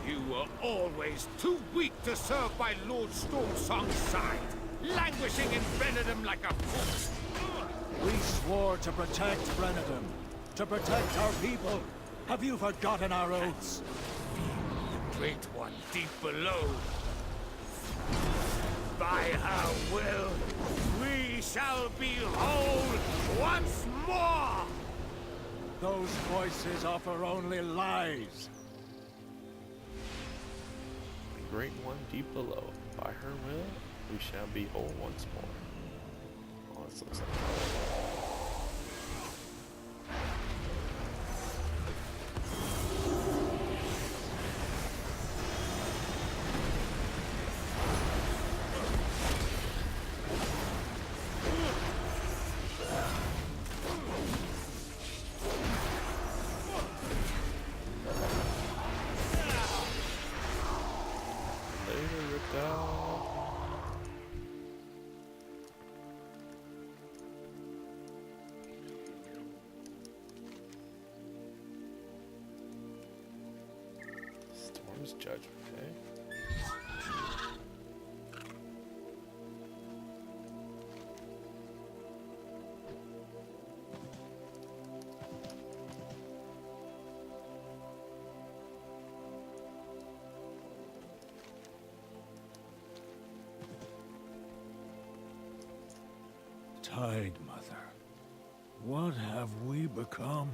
You were always too weak to serve by Lord Stormsong's side, languishing in Brennadam like a fool. We swore to protect Brennadam, to protect our people. Have you forgotten our oaths? The Great One deep below. By her will, we shall be whole once more! Those voices offer only lies. The Great One deep below. By her will, we shall be whole once more. Oh, this looks like later ripped out. Storm's Judgment, eh? Tide Mother, what have we become?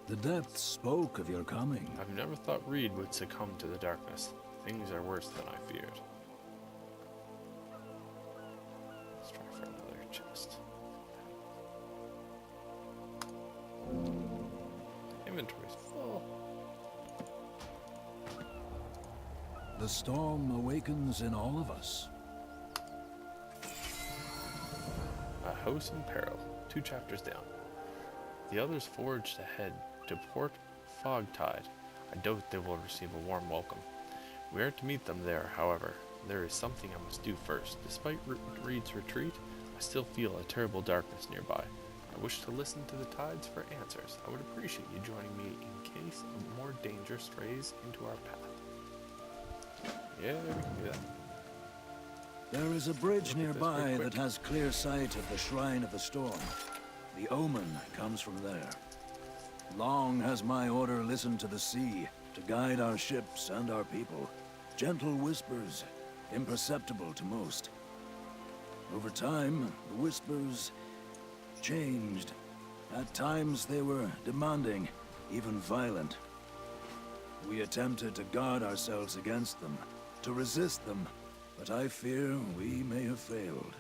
The depths spoke of your coming. I've never thought Reed would succumb to the darkness. Things are worse than I feared. Let's try for another chest. Inventory's full. The storm awakens in all of us. A house in peril, 2 chapters down. The others forged ahead to Port Fogtide. I doubt they will receive a warm welcome. We are to meet them there, however. There is something I must do first. Despite Reed's retreat, I still feel a terrible darkness nearby. I wish to listen to the tides for answers. I would appreciate you joining me in case more danger strays into our path. Yeah, we can do that. There is a bridge Look at this nearby real quick. that has clear sight of the Shrine of the Storm. The omen comes from there. Long has my order listened to the sea to guide our ships and our people. Gentle whispers, imperceptible to most. Over time, the whispers changed. At times they were demanding, even violent. We attempted to guard ourselves against them, to resist them, but I fear we may have failed.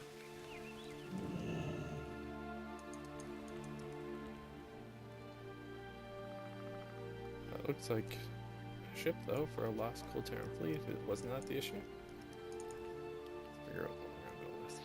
That looks like a ship, though, for a lost Kultiran fleet. Wasn't that the issue? Let's figure out what we're gonna go with.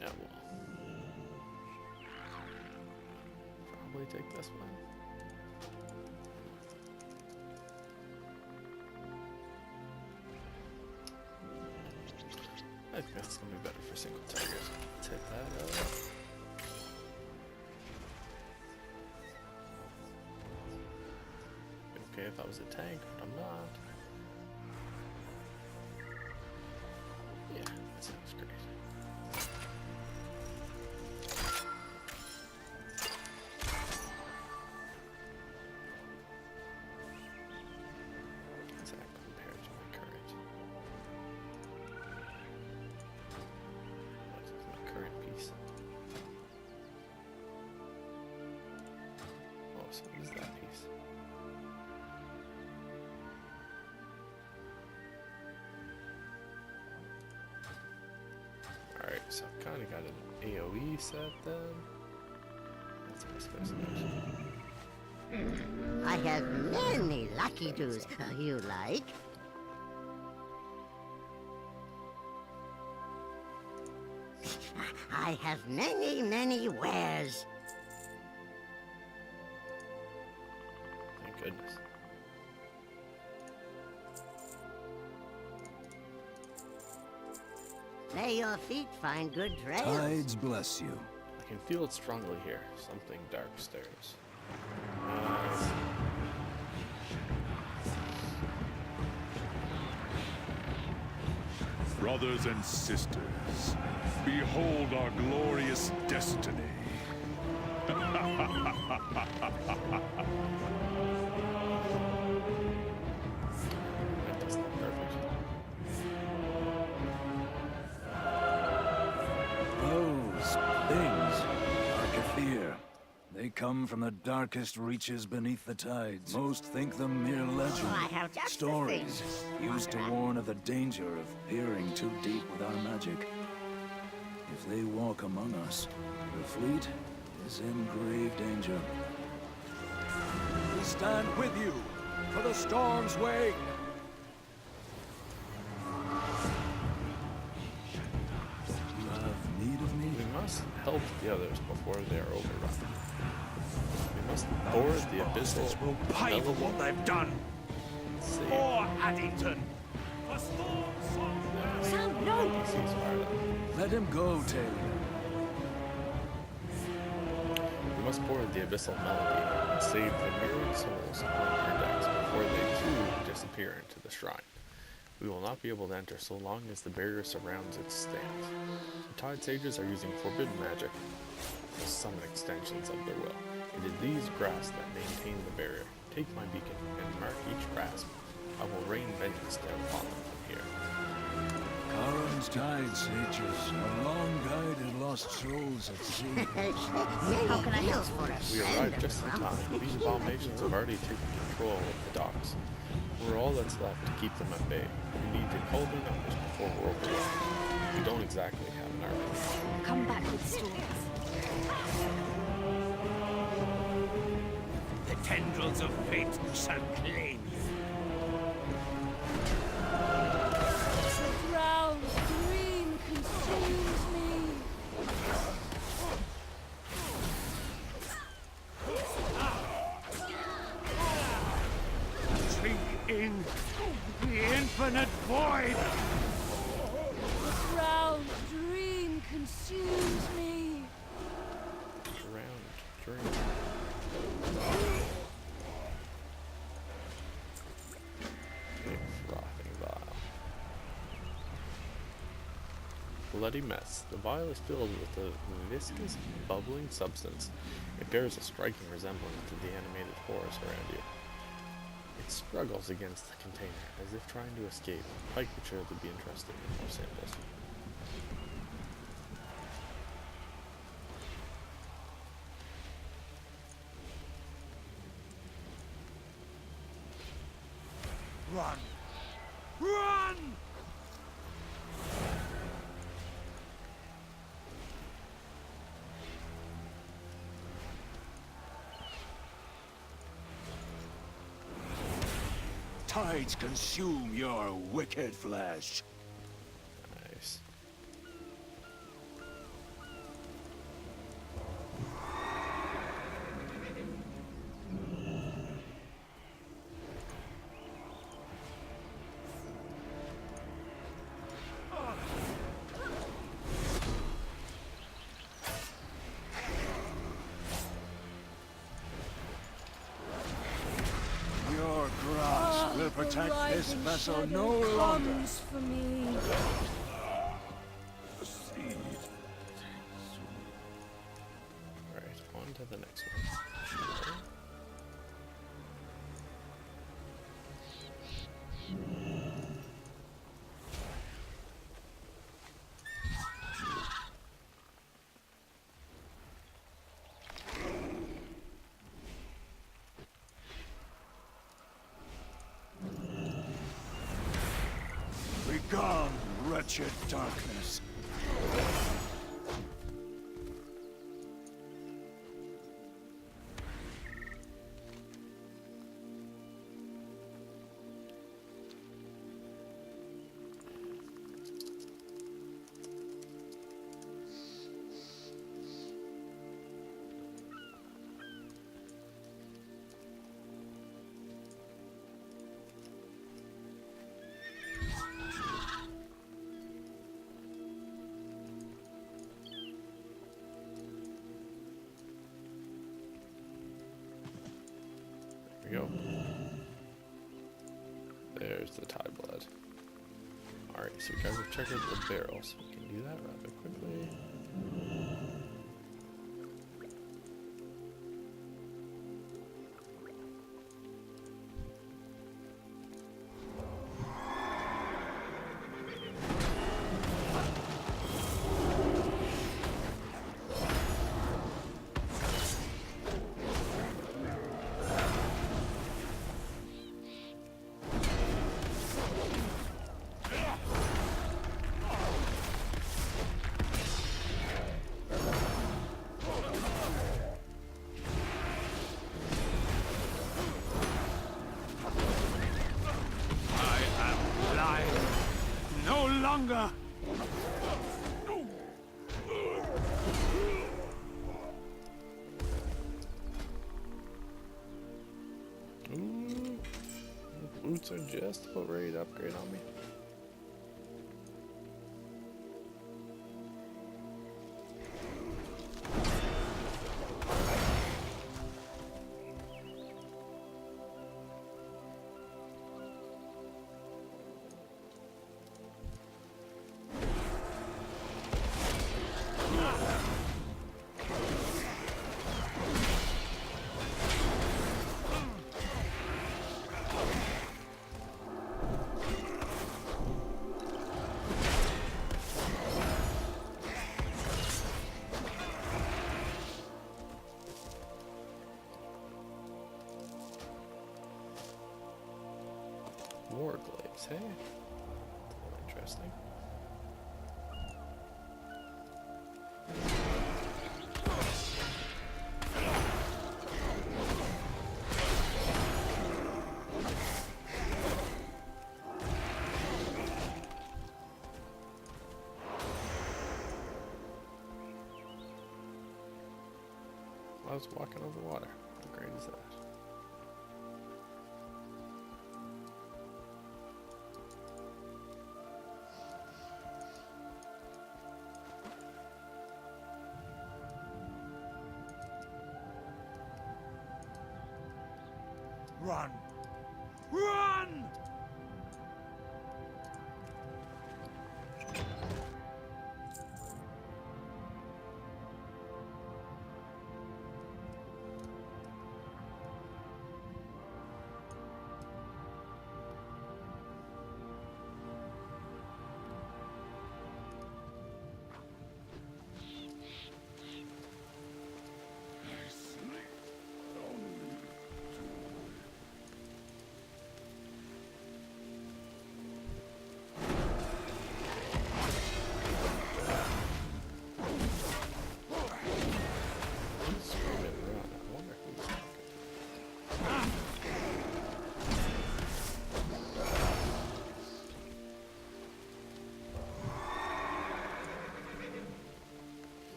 Yeah, we'll probably take this one. I think that's gonna be better for single target. Let's hit that up. Be okay if I was a tank, but I'm not. Yeah, that sounds great. so I've kind of got an AoE set then. That's my specification. I have many lucky doos you like. I have many wares. Thank goodness. May your feet find good trails. Tides bless you. I can feel it strongly here. Something dark stirs. Brothers and sisters, behold our glorious destiny. That's not perfect. Those things are Kathir. They come from the darkest reaches beneath the tides. Most think them mere legend. I have just the Stories thing. used to warn of the danger of peering too deep with our magic. If they walk among us, the fleet is in grave danger. We stand with you for the storm's wake. You have need of me? We must help the others before they are overrun. We must board the abyssal will pay for what they've done. Save For Addington. For Stormsong. Sam, no! ceasefire. Let him go, Taylor. We must board the abyssal melody and save the myriad souls on your decks before they too disappear into the shrine. We will not be able to enter so long as the barrier surrounds its stance. The Tidesages are using forbidden magic to summon extensions of their will. It is these grasps that maintain the barrier. Take my beacon and mark each grasp. I will rain vengeance down upon them from here. Karan's Tidesages are long-guided lost souls at sea. How can I help? We arrived just in time. These abominations have already taken control of the docks. We're all that's left to keep them at bay. We need to cull their numbers before we're overwhelmed. We don't exactly have an army. Come back with stories. The tendrils of fate shall claim you. The brown dream consumes me. Sink in the infinite void. The brown dream consumes me. Drowned dream. Frothing vial. Bloody mess. The vial is filled with a viscous, bubbling substance. It bears a striking resemblance to the animated horrors around you. It struggles against the container, as if trying to escape. Pike would surely be interested in more samples. Run! Run! Tides consume your wicked flesh. Nice. Your grasp will protect this vessel no longer. Comes for me. Alright, on to the next one. Begone, wretched darkness. we go. There's the Tide Blood. Alright, so we gotta go check out the barrels. We can do that rather quickly. Longer. Ooh, boots are just about ready to upgrade on me. More glaives, hey? Interesting. I was walking over water. How great is that? Run! Run!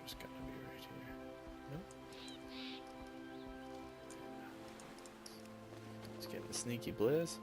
Just gotta be right here. Nope. Let's get the sneaky blizz.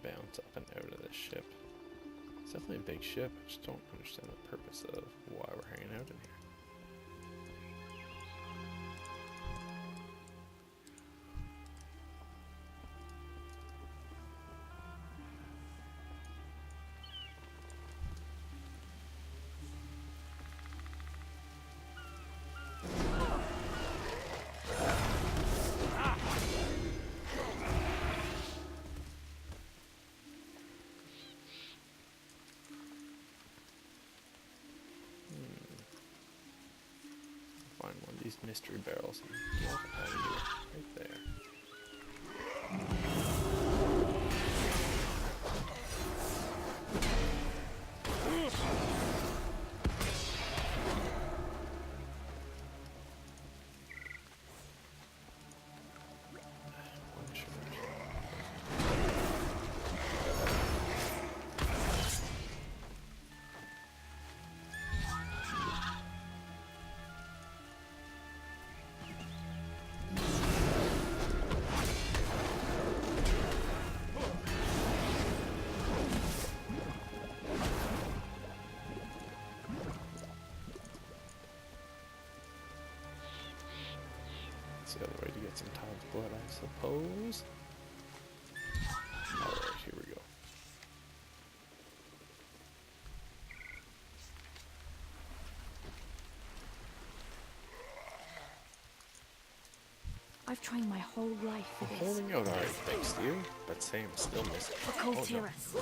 Bounce up and out of this ship. It's definitely a big ship. I just don't understand the purpose of why we're hanging out in here. these mystery barrels and get out of here. Right there. That's the other way to get some Tide's blood, I suppose. Alright, here we go. I've trained my whole life for I'm this. holding out alright, thanks to you, but Sam's still missing. For cold Oh, no. Duress.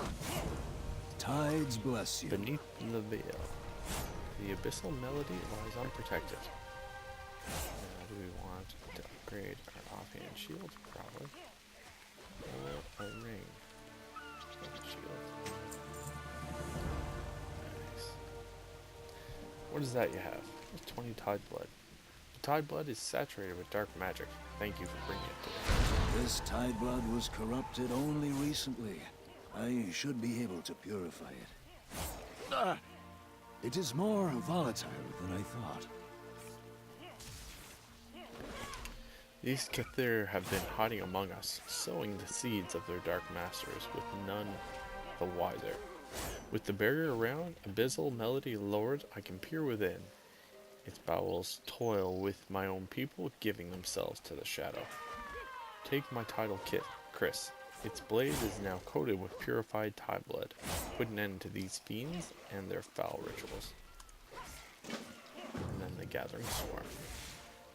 Tides bless you. Beneath the veil, the abyssal melody lies unprotected. Now, do we want to upgrade our offhand shield? Probably. Or a ring. Shield. Nice. What is that you have? 20 Tide blood. The Tide blood is saturated with dark magic. Thank you for bringing it to me. This tide blood was corrupted only recently. I should be able to purify it. It is more volatile than I thought. These Kathir have been hiding among us, sowing the seeds of their dark masters, with none the wiser. With the barrier around, abyssal melody lowered, I can peer within. Its bowels toil with my own people, giving themselves to the shadow. Take my title kit, Chris. Its blade is now coated with purified Tide blood. Put an end to these fiends and their foul rituals. And then the gathering swarm.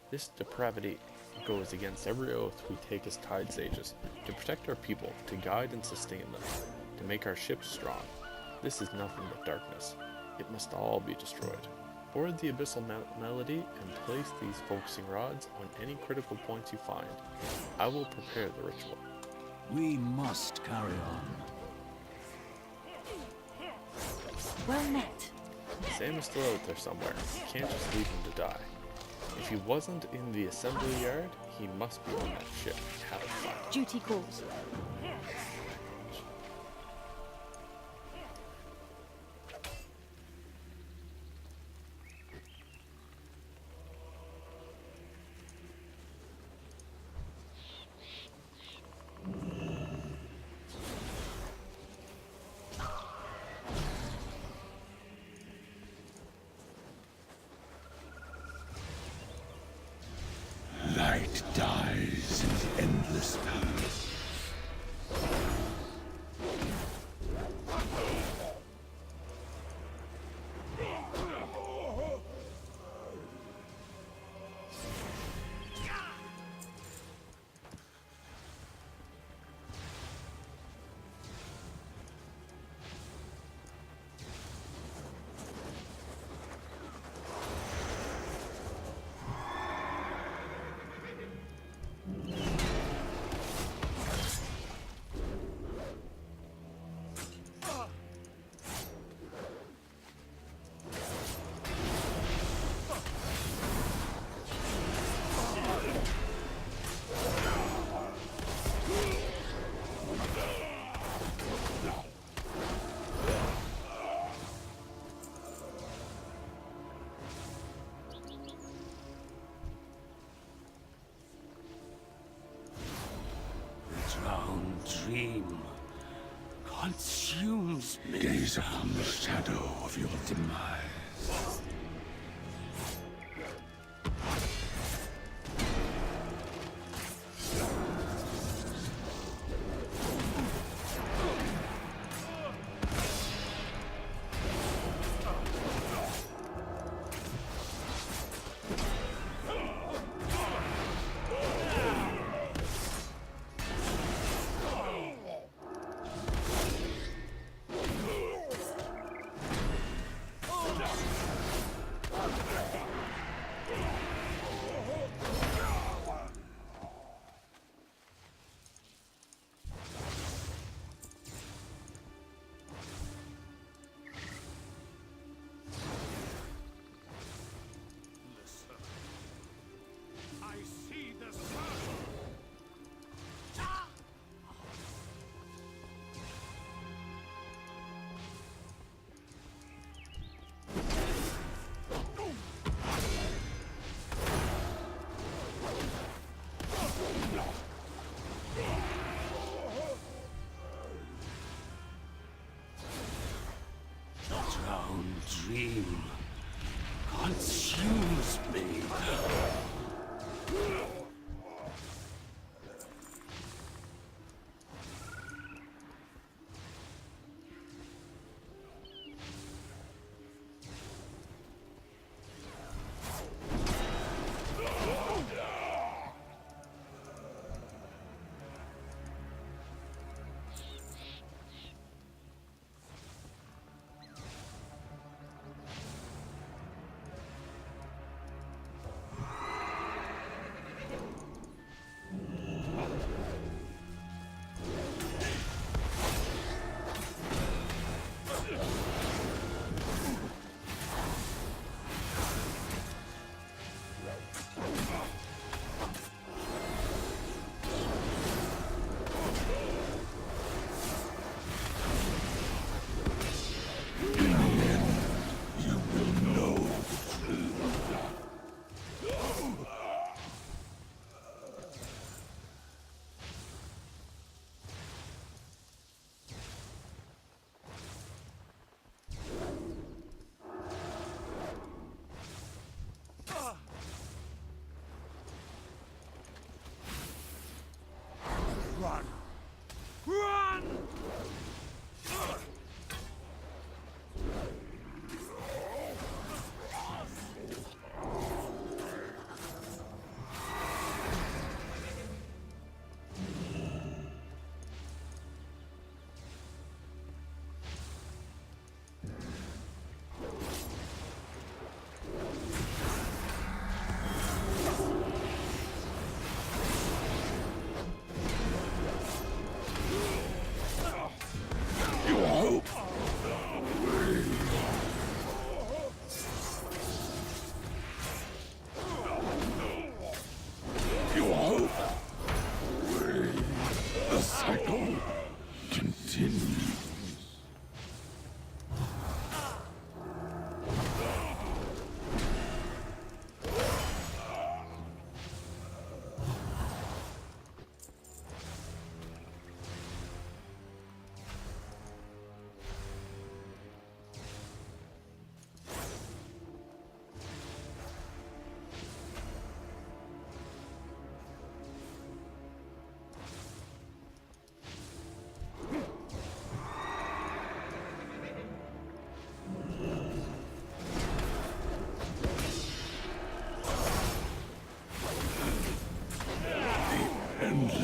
This depravity goes against every oath we take as Tidesages, to protect our people, to guide and sustain them, to make our ships strong. This is nothing but darkness. It must all be destroyed. Board the abyssal melody and place these focusing rods on any critical points you find. I will prepare the ritual. We must carry on. Well met. Sam is still out there somewhere. You can't just leave him to die. If he wasn't in the assembly yard, he must be on that ship. Have fun. Duty calls. Light dies in endless paths. Dream consumes me. Gaze upon the shadow of your demise.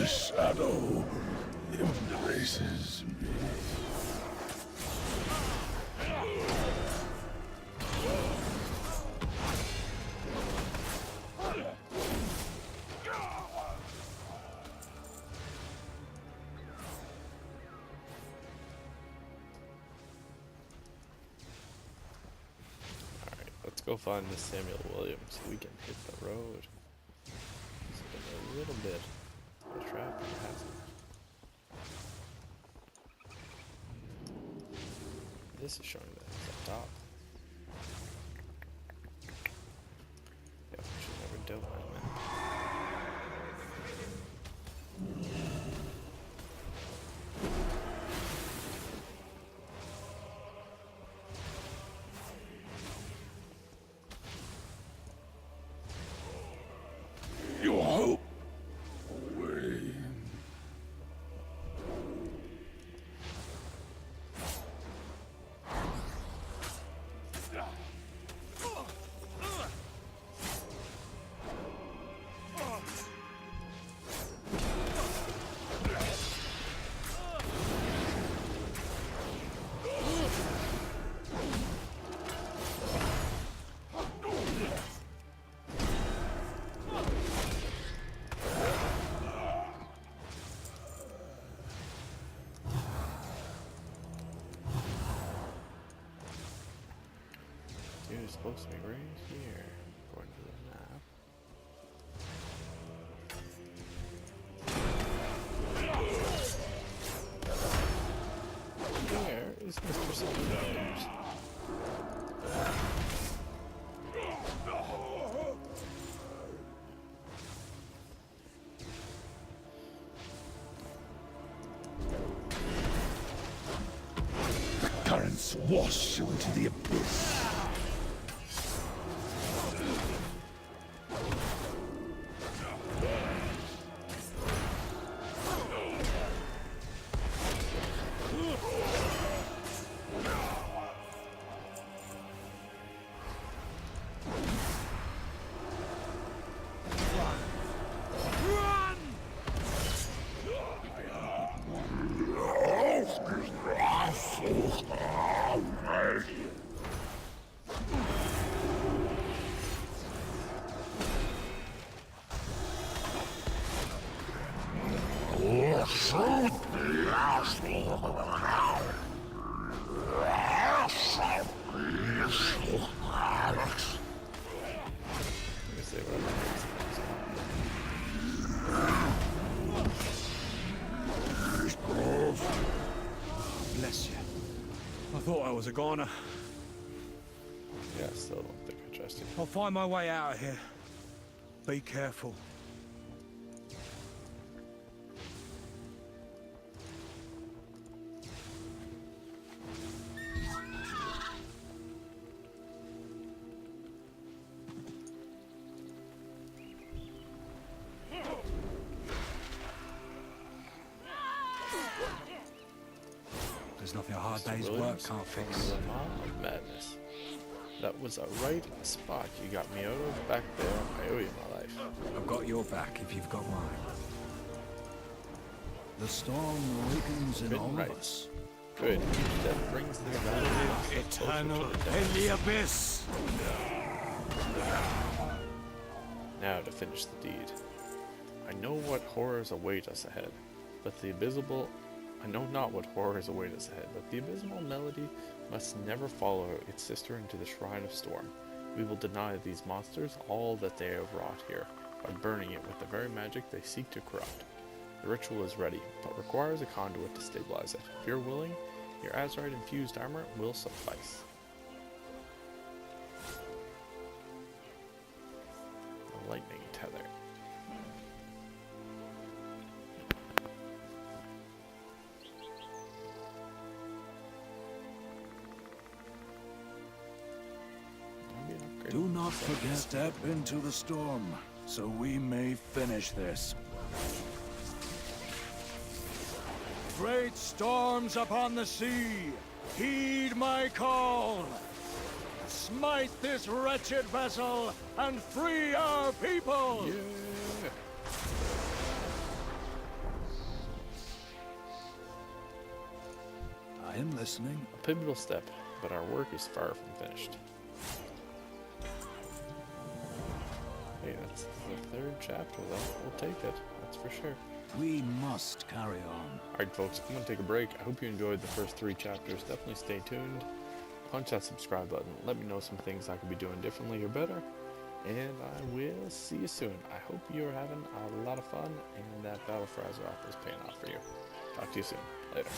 shadow embraces me. Let's go find this Samuel Williams so we can hit the road. So a little bit of a trap and hazard. This is showing that it's up top. Yeah, we should never dealt with that. Your hope away. Dude, it's supposed to be right here, according to the map. Where is Mr. Samuels? The currents wash you into the abyss. Bless you. I thought I was a goner. Yeah, I still don't think I trust you. I'll find my way out of here. Be careful. There's nothing a hard day's work can't fix. The mom of madness. That was a right spot you got me out of back there. I owe you my life. I've got your back if you've got mine. The storm awakens in all of us. Good. That brings the valley eternal in the abyss. Now to finish the deed. I know what horrors await us ahead, but the abysmal. I know not what horrors await us ahead, but the abysmal melody must never follow its sister into the Shrine of Storm. We will deny these monsters all that they have wrought here, by burning it with the very magic they seek to corrupt. The ritual is ready, but requires a conduit to stabilize it. If you're willing, your Azurite-infused armor will suffice. The lightning tether. Do not forget, step into the storm, so we may finish this. Great storms upon the sea, heed my call. Smite this wretched vessel and free our people! Yeah. him listening. A pivotal step, but our work is far from finished. Hey, that's the 3rd chapter, though. We'll take it, that's for sure. We must carry on. Alright, folks, I'm going to take a break. I hope you enjoyed the first 3 chapters. Definitely stay tuned. Punch that subscribe button. Let me know some things I could be doing differently or better. And I will see you soon. I hope you're having a lot of fun and that Battle for Azeroth is paying off for you. Talk to you soon. Later.